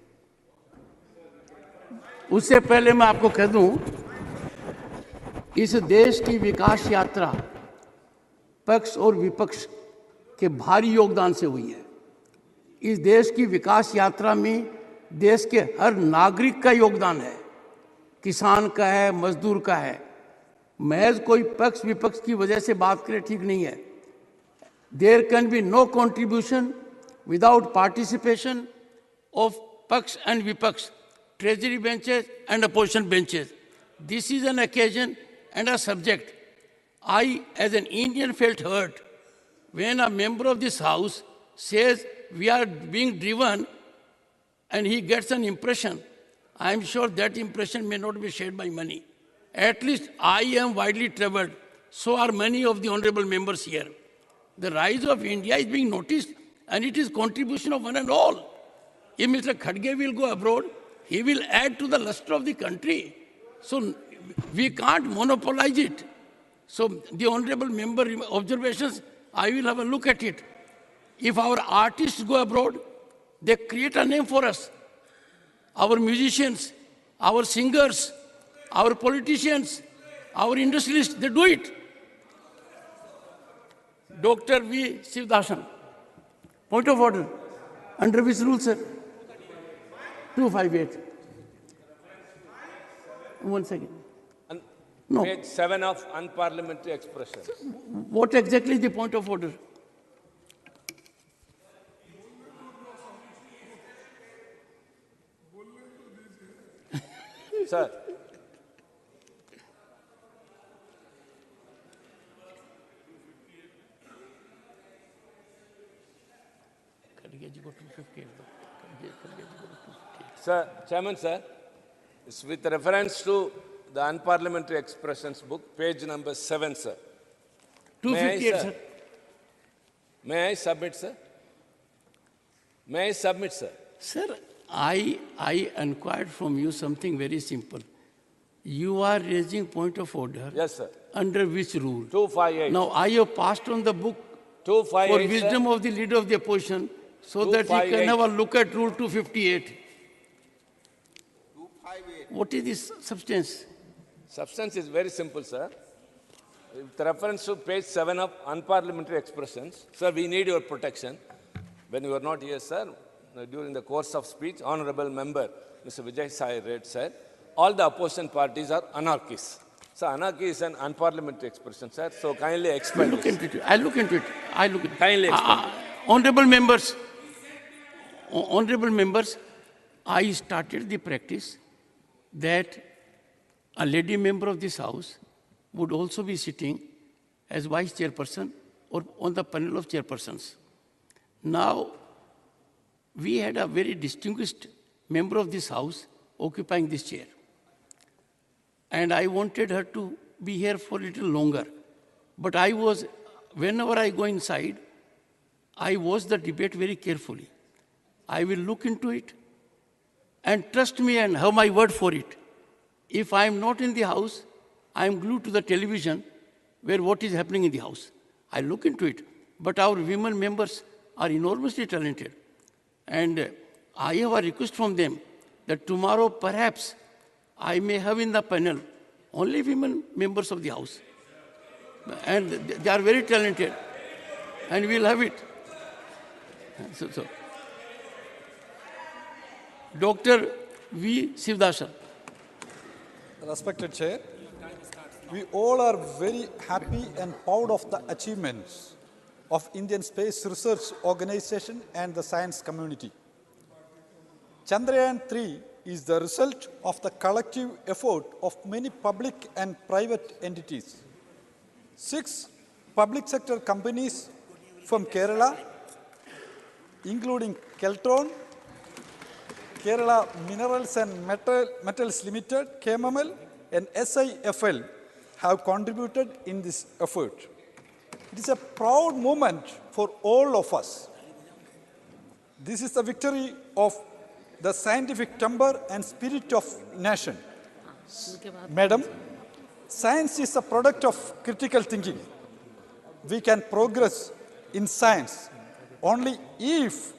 उससे पहले मैं आपको कह दूं, इस देश की विकास यात्रा पक्ष और विपक्ष के भारी योगदान से हुई है। इस देश की विकास यात्रा में देश के हर नागरिक का योगदान है, किसान का है, मजदूर का है। महज कोई पक्ष विपक्ष की वजह से बात करें ठीक नहीं है। There can be no contribution without participation of Paks and Vipaks, treasury benches and opposition benches. This is an occasion and a subject. I, as an Indian, felt hurt when a member of this House says we are being driven and he gets an impression. I am sure that impression may not be shared by many. At least I am widely traveled, so are many of the honorable members here. The rise of India is being noticed, and it is contribution of one and all. If Mr. Khadge will go abroad, he will add to the luster of the country. So we can't monopolize it. So the honorable member observations, I will have a look at it. If our artists go abroad, they create a name for us. Our musicians, our singers, our politicians, our industrialists, they do it. Dr. V. Shivdasan. Point of order. Under which rule, sir? 258. 1 second. No. Page 7 of unparliamentary expressions. What exactly is the point of order? Sir. Sir, Chairman, sir, it's with reference to the unparliamentary expressions book, page number 7, sir. 258, sir. May I submit, sir? May I submit, sir? Sir, I inquired from you something very simple. You are raising point of order. Yes, sir. Under which rule? 258. Now, I have passed on the book 258, for wisdom sir. of the leader of the opposition so that he can have a look at rule 258. 258. What is this substance? Substance is very simple, sir. With reference to page 7 of unparliamentary expressions, sir, we need your protection. When you are not here, sir, during the course of speech, Honorable Member Mr. Vijay Sai Red said, all the opposition parties are anarchists. So anarchy is an unparliamentary expression, sir. So kindly explain. I'll look into it. Kindly explain. Honorable members, I started the practice that a lady member of this House would also be sitting as vice chairperson or on the panel of chairpersons. Now, we had a very distinguished member of this House occupying this chair. And I wanted her to be here for a little longer. But whenever I go inside, I watch the debate very carefully. I will look into it and trust me and have my word for it. If I am not in the House, I am glued to the television where what is happening in the House. I look into it. But our women members are enormously talented. And I have a request from them that tomorrow perhaps I may have in the panel only women members of the House. And they are very talented. And we'll have it. So. Dr. V. Shivdasan. Respected Chair, we all are very happy and proud of the achievements of Indian Space Research Organization and the science community. Chandrayaan-3 is the result of the collective effort of many public and private entities. 6 public sector companies from Kerala, including Keltron, Kerala Minerals and Metals Limited, KMML, and SIFL have contributed in this effort. It is a proud moment for all of us. This is the victory of the scientific temper and spirit of nation. Madam, science is a product of critical thinking. We can progress in science only if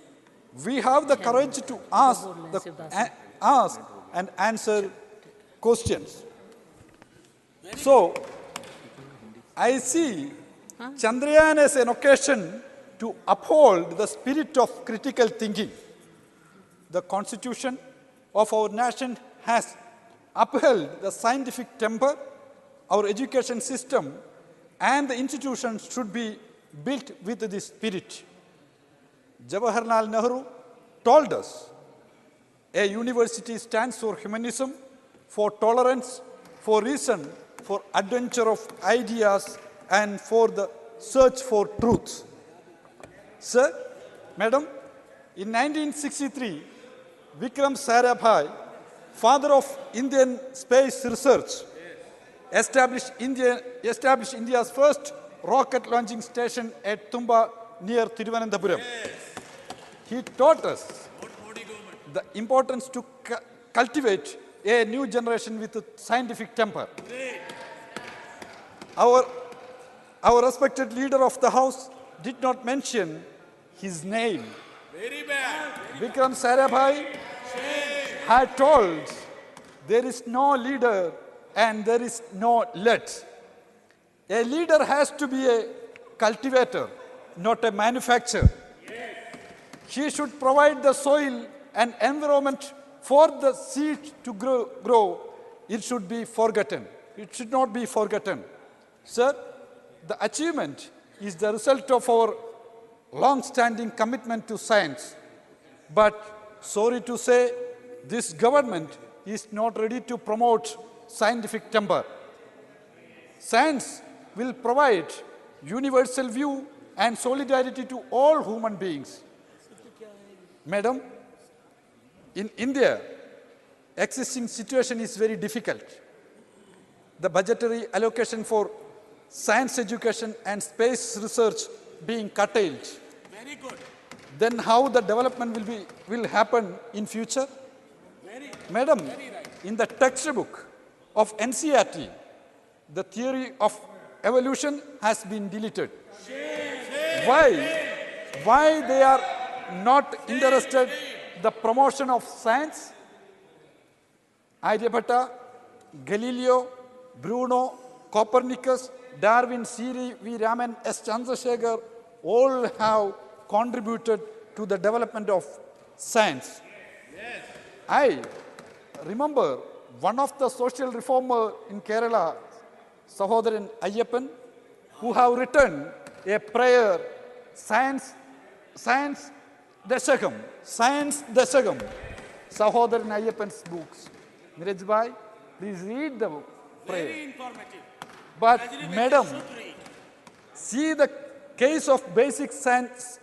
we have the courage to ask and answer questions. So, I see Chandrayaan as an occasion to uphold the spirit of critical thinking. The Constitution of our nation has upheld the scientific temper. Our education system and the institutions should be built with this spirit. Jawaharlal Nehru told us, a university stands for humanism, for tolerance, for reason, for adventure of ideas, and for the search for truth. Sir, Madam, in 1963, Vikram Sarabhai, father of Indian space research, established India's first rocket launching station at Tumba near Thiruvananthapuram. He taught us the importance to cultivate a new generation with a scientific temper. Our respected leader of the house did not mention his name. Very bad. Vikram Sarabhai had told, there is no leader and there is no let. A leader has to be a cultivator, not a manufacturer. He should provide the soil and environment for the seed to grow. It should be forgotten. It should not be forgotten. Sir, the achievement is the result of our long-standing commitment to science. But sorry to say, this government is not ready to promote scientific temper. Science will provide universal view and solidarity to all human beings. Madam, in India, existing situation is very difficult. The budgetary allocation for science education and space research being curtailed. Very good. Then how the development will happen in future? Madam, in the textbook of NCERT, the theory of evolution has been deleted. Why they are not interested in the promotion of science? Aryabhatta, Galileo, Bruno, Copernicus, Darwin, C. V. Raman, S. Chandrasekhar all have contributed to the development of science. Yes. I remember one of the social reformers in Kerala, Sahodaran Ayyappan, who have written a prayer, Science Dashakam, Sahodaran Ayyappan's books. Niraj Bhai, please read the prayer. Very informative. But madam, see the case of basic science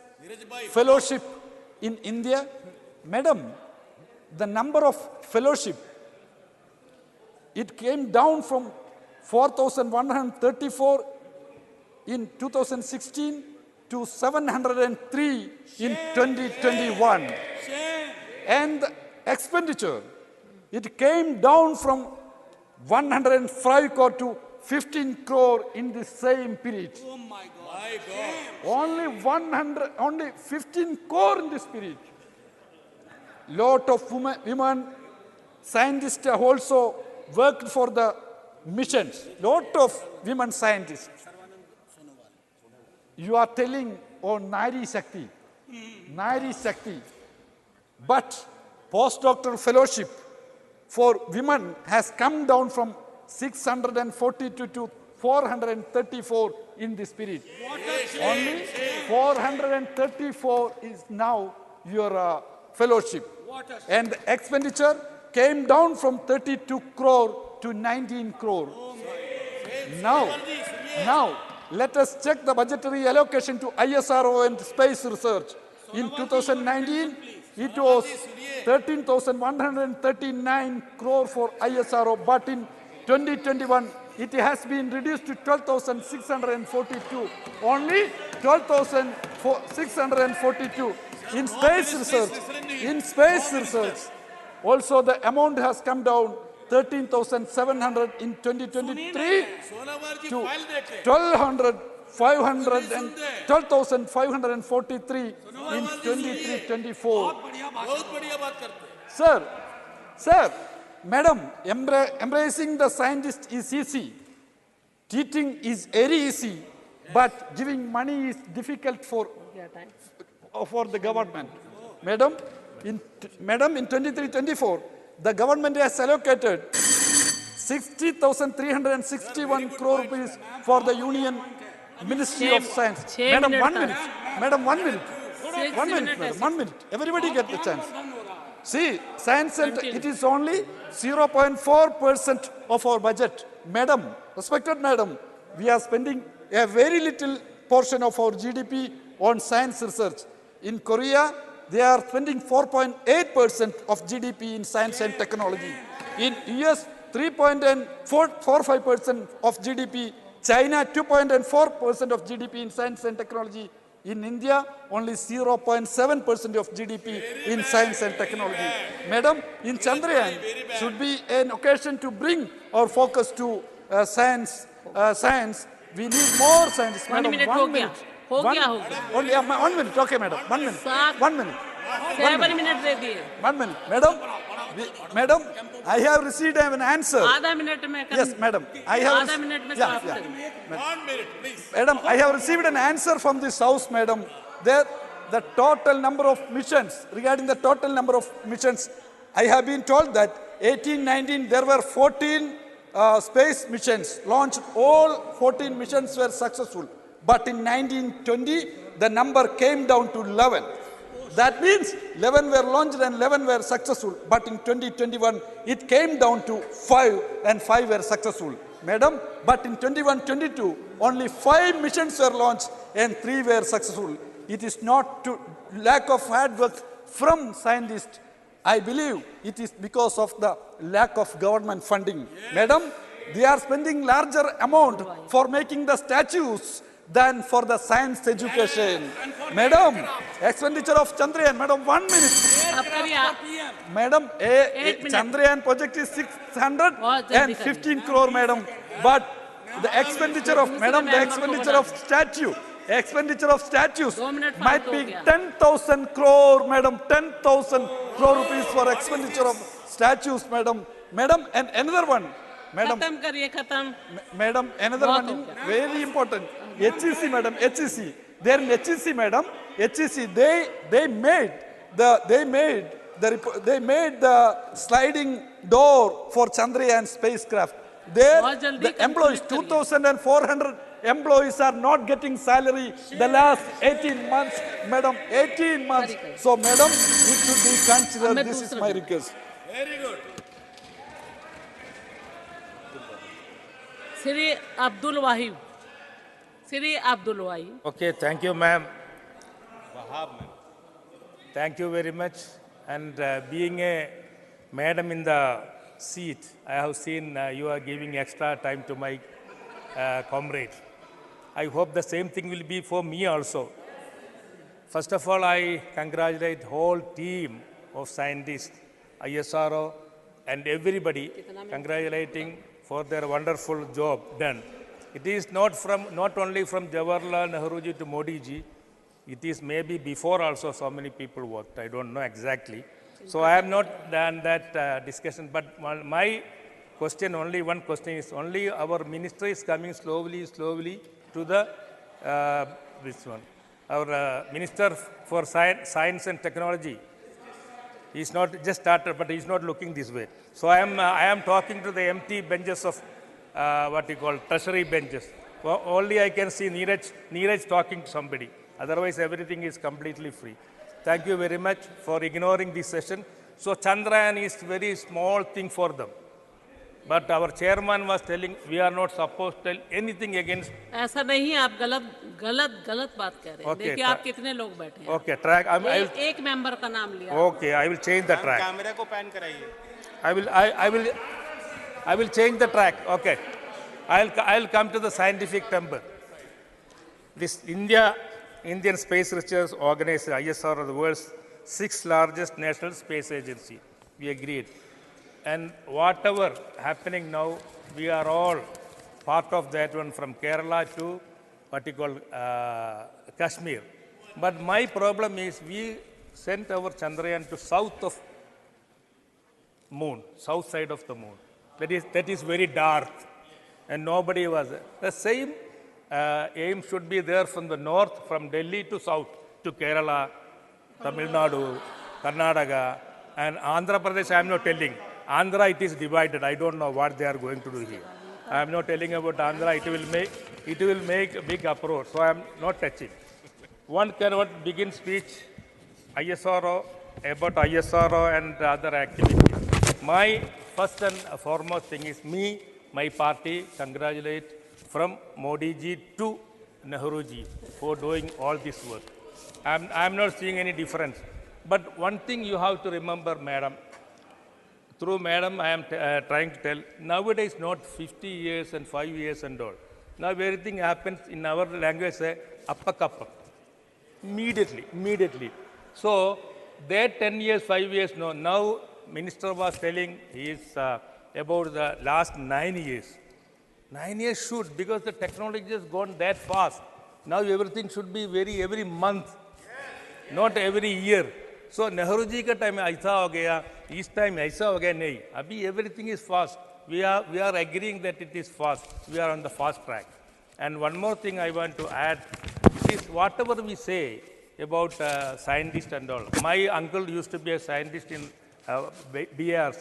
fellowship in India. Madam, the number of fellowship, it came down from 4,134 in 2016 to 703 in 2021. And the expenditure, it came down from 105 crore to 15 crore in the same period. Oh my God. Only 15 crore in this period. Lot of women scientists have also worked for the missions. Lot of women scientists. You are telling, oh, Nari Shakti. Nari Shakti. But postdoctoral fellowship for women has come down from 642 to 434 in this period. Only 434 is now your fellowship. And the expenditure came down from 32 crore to 19 crore. Now, let us check the budgetary allocation to ISRO and space research. In 2019, it was 13,139 crore for ISRO, but in 2021, it has been reduced to 12,642. Only 12,642. In space research, also the amount has come down 13,700 in 2023 to 12,543 in 23-24. Sir, madam, embracing the scientist is easy. Teaching is very easy, but giving money is difficult for the government. Madam, in 23-24, the government has allocated 60,361 crore rupees for the Union Ministry of Science. Madam, 1 minute. Madam, 1 minute. 1 minute, madam, 1 minute. Everybody get the chance. See, science center, it is only 0.4% of our budget. Madam, respected madam, we are spending a very little portion of our GDP on science research. In Korea, they are spending 4.8% of GDP in science and technology. In US, 3.45% of GDP. China, 2.4% of GDP in science and technology. In India, only 0.7% of GDP in science and technology. Madam, in Chandrayaan should be an occasion to bring our focus to science. We need more scientists. Madam, 1 minute. Only 1 minute. Okay, madam. 1 minute. 1 minute. 7 minutes दे दिए. 1 minute. Madam, I have received an answer. आधा minute में Yes, madam. I have. आधा minute में समाप्त करें. 1 minute, please. Madam, I have received an answer from this house, madam. There, the total number of missions, regarding the total number of missions, I have been told that 18-19 there were 14 space missions launched. All 14 missions were successful. But in 1920, the number came down to 11. That means 11 were launched and 11 were successful. But in 2021, it came down to 5 and 5 were successful. Madam, but in 21-22, only 5 missions were launched and 3 were successful. It is not to lack of hard work from scientists. I believe it is because of the lack of government funding. Yes. Madam, they are spending larger amount for making the statues than for the science education. Madam, expenditure of Chandrayaan, madam, 1 minute. Madam, Chandrayaan project is 615 crore, madam. But the expenditure of, madam, the expenditure of statues might be 10,000 crore, madam, 10,000 crore rupees for expenditure of statues, madam. Madam, and another one. Madam, madam, another one, very important. HEC, madam, HEC. There in HEC, madam, HEC, they made the sliding door for Chandrayaan spacecraft. There, the employees, 2,400 employees are not getting salary the last 18 months, madam, 18 months. So, madam, it should be considered. This is my request. Very good. Sri Abdul Wahid. Okay, thank you, ma'am. Thank you very much. And being a madam in the seat, I have seen you are giving extra time to my comrade. I hope the same thing will be for me also. First of all, I congratulate whole team of scientists, ISRO, and everybody congratulating for their wonderful job done. It is not only from Jawaharlal Nehru ji to Modi ji, it is maybe before also so many people worked. I don't know exactly. So I have not done that discussion, but my question, only one question is, only our ministry is coming slowly to the, this one. Our Minister for Science and Technology, he's not just started, but he's not looking this way. So I am talking to the empty benches of what you call treasury benches. Well, only I can see Neeraj talking to somebody. Otherwise, everything is completely free. Thank you very much for ignoring this session. So Chandrayaan is very small thing for them. But our chairman was telling we are not supposed to tell anything against. ऐसा नहीं है, आप गलत बात कह रहे हैं। Okay, देखिए आप कितने लोग बैठे हैं। Okay, track. एक मेंबर का नाम लिया। Okay, I will change the track. कैमरे को पैन कराइए। I will change the track. Okay, I'll come to the scientific temple. This Indian Space Research Organization, ISRO, the world's 6th largest national space agency. We agreed. And whatever happening now, we are all part of that one, from Kerala to what you call Kashmir. But my problem is we sent our Chandrayaan to south of moon, south side of the moon. That is very dark, and nobody was there. The same aim should be there from the north, from Delhi to south, to Kerala, Tamil Nadu, Karnataka, and Andhra Pradesh. I am not telling. Andhra, it is divided. I don't know what they are going to do here. I am not telling about Andhra. It will make a big uproar. So I am not touching. One cannot begin speech ISRO about ISRO and other activities. My first and foremost thing is my party congratulate from Modi ji to Nehru ji for doing all this work. I am not seeing any difference. But one thing you have to remember, madam. Through madam, I am trying to tell, nowadays not 50 years and 5 years and all. Now everything happens in our language, say, appakappa. Immediately. So, that 10 years, 5 years, no. Now, minister was telling he is about the last 9 years. 9 years should, because the technology has gone that fast. Now everything should be every month, not every year. So Nehru ji ka time aisa ho gaya, this time aisa ho gaya, nahi. Abhi everything is fast. We are agreeing that it is fast. We are on the fast track. And one more thing I want to add is whatever we say about scientists and all. My uncle used to be a scientist in BARC,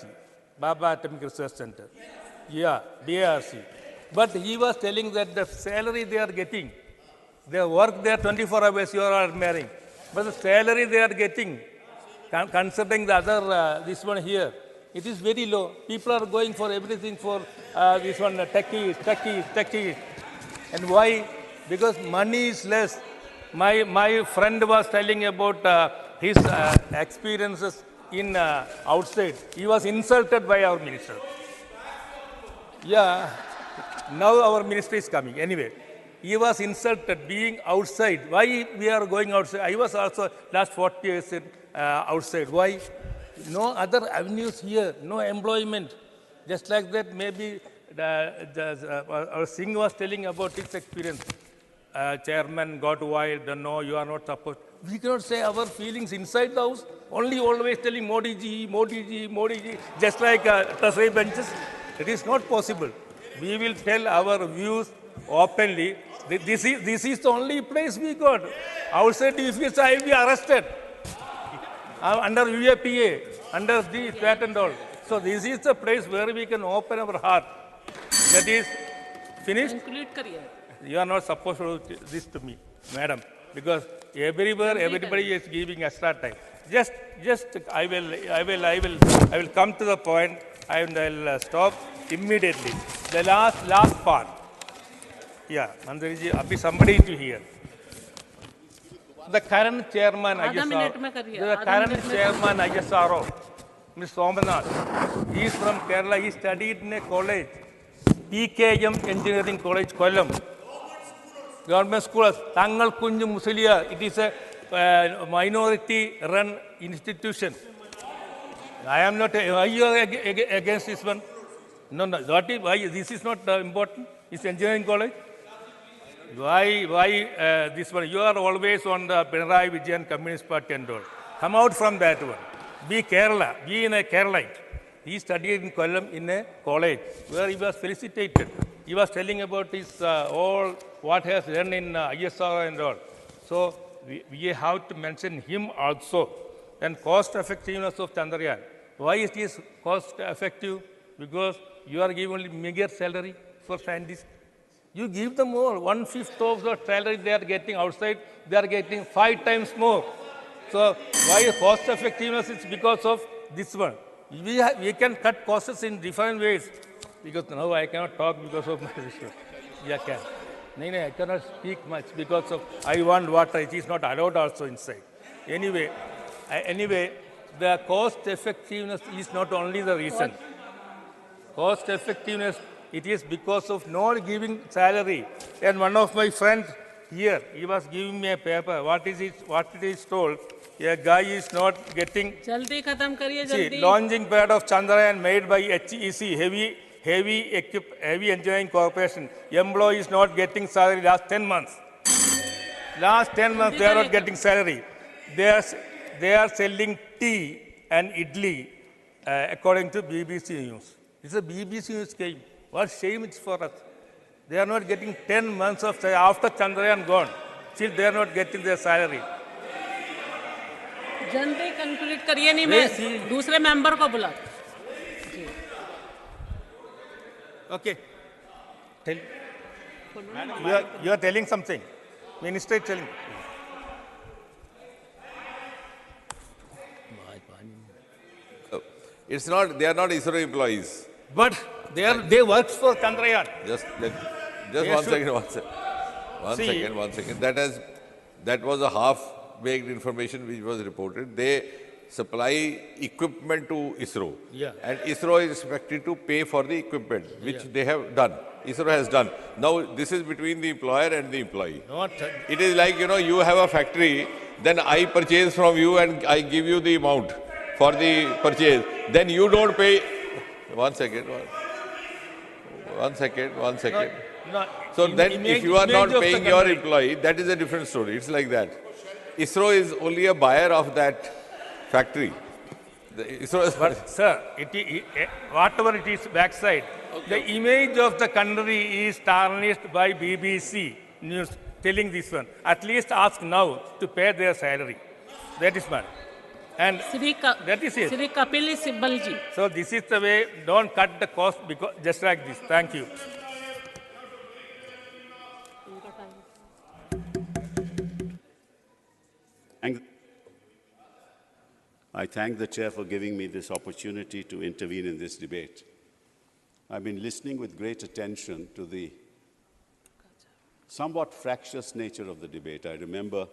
Baba Atomic Research Center. Yeah, BARC. But he was telling that the salary they are getting, they work there 24 hours, you are marrying. But the salary they are getting, considering the other, this one here, it is very low. People are going for everything for this one, techies. And why? Because money is less. My friend was telling about his experiences in outside. He was insulted by our minister. Yeah, now our minister is coming. Anyway, he was insulted being outside. Why we are going outside? I was also last 40 years outside. Why? No other avenues here, no employment. Just like that, maybe our Singh was telling about his experience. Chairman got wild, no, you are not supposed. We cannot say our feelings inside the house, only always telling Modi ji, just like Tasai benches. It is not possible. We will tell our views openly. This is the only place we got. Outside, if you say, I will be arrested. Under UAPA, under this, that and all. So this is the place where we can open our heart. That is finished. You are not supposed to do this to me, madam, because everywhere, everybody is giving extra time. Just, I will come to the point and I will stop immediately. The last part. Yeah, Mandariji, abhi somebody to hear. The current chairman, ISRO, Ms. Somanath, he is from Kerala. He studied in a college, PKM Engineering College, Kollam. Government school, Tangal Kunju Musalia. It is a minority-run institution. I am not. Are you against this one? No. Why? This is not important. It's engineering college. Why this one? You are always on the Pinarayi Vijayan Communist Party and all. Come out from that one. Be Kerala. Be in a Keralite. He studied in Kollam in a college where he was felicitated. He was telling about his all what he has done in ISRO and all. So we have to mention him also. And cost effectiveness of Chandrayaan. Why is this cost effective? Because you are giving only meager salary for scientists. You give them more. 1/5 of the salary they are getting outside, they are getting 5 times more. So why cost effectiveness is because of this one. We can cut costs in different ways. because now I cannot talk because of my issue. Yeah, can. No, I cannot speak much because of I want water. It is not allowed also inside. Anyway, the cost effectiveness is not only the reason. Cost effectiveness, it is because of not giving salary. And one of my friends here, he was giving me a paper. What it is told, a guy is not getting. जल्दी खत्म करिए See, जल्दी launching pad of Chandrayaan made by HEC, Heavy Engineering Corporation. Employee is not getting salary last 10 months. Last 10 months they are not getting salary. They are selling tea and idli according to BBC News. It's a BBC News came. What shame it's for us. They are not getting 10 months of salary after Chandrayaan gone. Still they are not getting their salary. जल्दी conclude करिए नहीं मैं दूसरे member को बुला Okay. You are telling something. Minister is telling. It's not, they are not ISRO employees. But they work for Chandrayaan. Just one second. That was a half-baked information which was reported. They supply equipment to ISRO. Yeah. And ISRO is expected to pay for the equipment, which they have done. ISRO has done. Now, this is between the employer and the employee. It is like, you have a factory, then I purchase from you and I give you the amount for the purchase. Then you don't pay. One second. No, So then if you are not paying your employee, that is a different story. It's like that. ISRO is only a buyer of that factory. But sir, whatever it is backside, the image of the country is tarnished by BBC News telling this one. At least ask now to pay their salary. That is one. And that is it. Shri Kapil Sibal ji. So this is the way, don't cut the cost because just like this. Thank you. I thank the Chair for giving me this opportunity to intervene in this debate. I've been listening with great attention to the somewhat fractious nature of the debate. I remember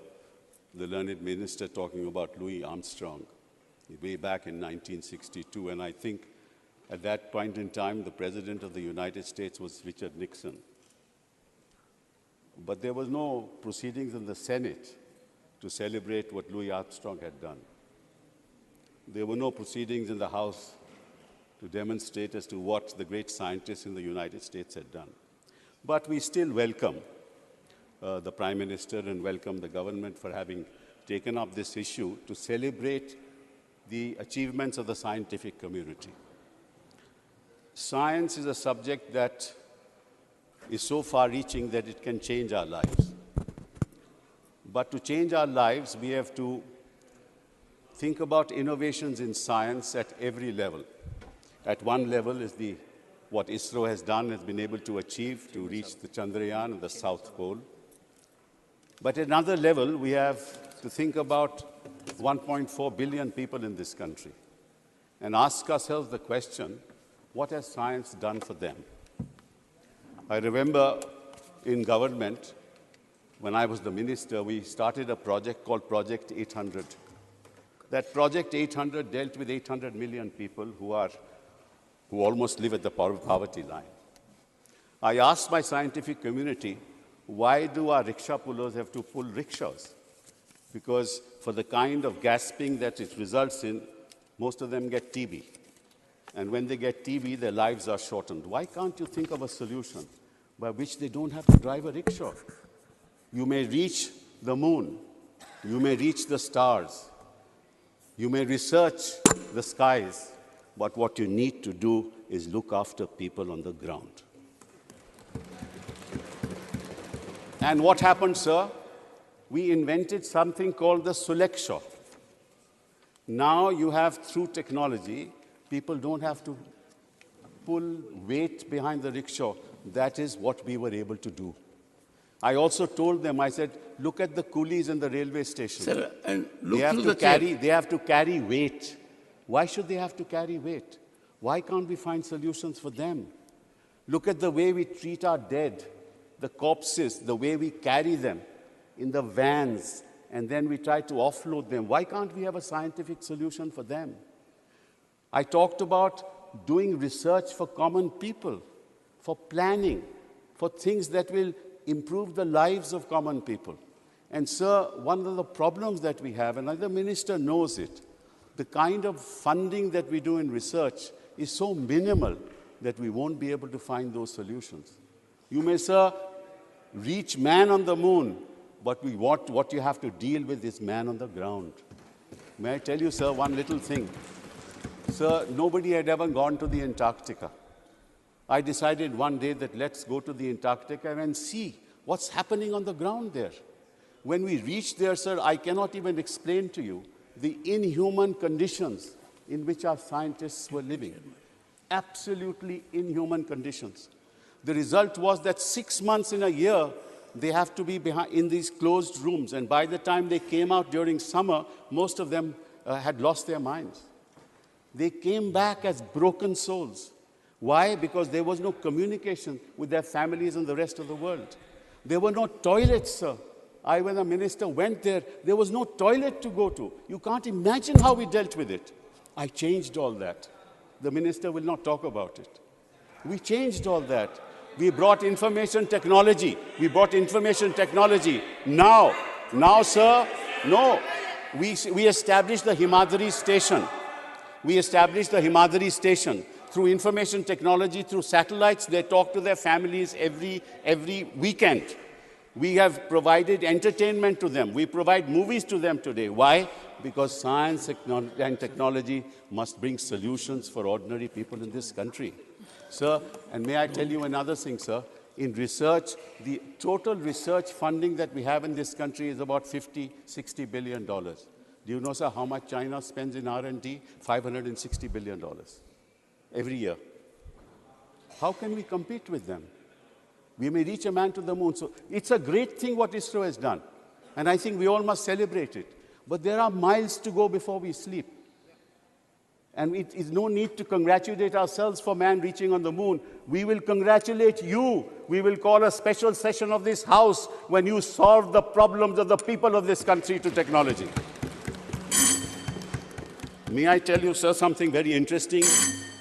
the learned minister talking about Louis Armstrong way back in 1962, and I think at that point in time, the President of the United States was Richard Nixon. But there was no proceedings in the Senate to celebrate what Louis Armstrong had done. There were no proceedings in the House to demonstrate as to what the great scientists in the United States had done. But we still welcome the Prime Minister and welcome the government for having taken up this issue to celebrate the achievements of the scientific community. Science is a subject that is so far-reaching that it can change our lives. But to change our lives, we have to think about innovations in science at every level. At one level is what ISRO has done, has been able to achieve to reach the Chandrayaan and the South Pole. But at another level, we have to think about 1.4 billion people in this country and ask ourselves the question, what has science done for them? I remember in government, when I was the minister, we started a project called Project 800. That Project 800 dealt with 800 million people who almost live at the poverty line. I asked my scientific community, why do our rickshaw pullers have to pull rickshaws? Because for the kind of gasping that it results in, most of them get TB. And when they get TB, their lives are shortened. Why can't you think of a solution by which they don't have to drive a rickshaw? You may reach the moon. You may reach the stars. You may research the skies. But what you need to do is look after people on the ground. And what happened, sir? We invented something called the Sulekshaw. Now you have, through technology, people don't have to pull weight behind the rickshaw. That is what we were able to do. I also told them, I said, look at the coolies in the railway station. Sir, and look they have to carry weight. Why should they have to carry weight? Why can't we find solutions for them? Look at the way we treat our dead, the corpses, the way we carry them in the vans, and then we try to offload them. Why can't we have a scientific solution for them? I talked about doing research for common people, for planning, for things that will improve the lives of common people. And sir, one of the problems that we have, and the minister knows it, the kind of funding that we do in research is so minimal that we won't be able to find those solutions. You may, sir, reach man on the moon, but what you have to deal with is man on the ground. May I tell you, sir, one little thing? Sir, nobody had ever gone to the Antarctica. I decided one day that let's go to the Antarctica and see what's happening on the ground there. When we reached there, sir, I cannot even explain to you the inhuman conditions in which our scientists were living. Absolutely inhuman conditions. The result was that 6 months in a year, they have to be in these closed rooms. And by the time they came out during summer, most of them had lost their minds. They came back as broken souls. Why? Because there was no communication with their families and the rest of the world. There were no toilets, sir. When a minister went there, there was no toilet to go to. You can't imagine how we dealt with it. I changed all that. The minister will not talk about it. We changed all that. We brought information technology. We brought information technology. Now, sir, no. We established the Himadri station. We established the Himadri station. Through information technology, through satellites, they talk to their families every weekend. We have provided entertainment to them. We provide movies to them today. Why? Because science and technology must bring solutions for ordinary people in this country. Sir, and may I tell you another thing, sir? In research, the total research funding that we have in this country is about $50–60 billion. Do you know, sir, how much China spends in R&D? $560 billion every year. How can we compete with them? We may reach a man to the moon. So it's a great thing what ISRO has done. And I think we all must celebrate it. But there are miles to go before we sleep. And it is no need to congratulate ourselves for man reaching on the moon. We will congratulate you. We will call a special session of this House when you solve the problems of the people of this country to technology. May I tell you, sir, something very interesting?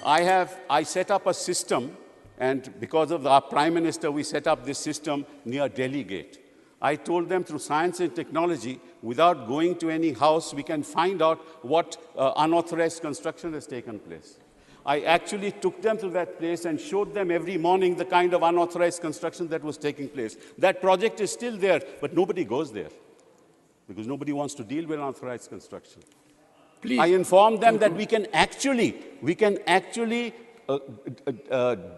I set up a system, and because of our Prime Minister, we set up this system near Delhi Gate. I told them through science and technology, without going to any house, we can find out what unauthorized construction has taken place. I actually took them to that place and showed them every morning the kind of unauthorized construction that was taking place. That project is still there, but nobody goes there because nobody wants to deal with unauthorized construction. Please. I informed them that we can actually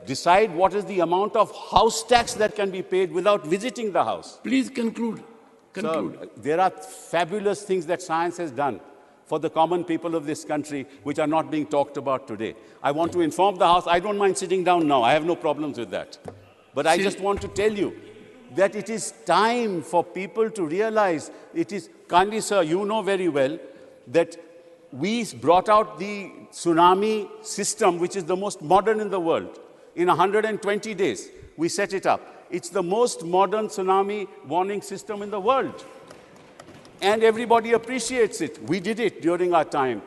decide what is the amount of house tax that can be paid without visiting the house. Please conclude. Sir, there are fabulous things that science has done for the common people of this country which are not being talked about today. I want to inform the House. I don't mind sitting down now. I have no problems with that. But I just want to tell you that it is time for people to realize it is, kindly, sir, you know very well that we brought out the tsunami system, which is the most modern in the world. In 120 days, we set it up. It's the most modern tsunami warning system in the world. And everybody appreciates it. We did it during our time.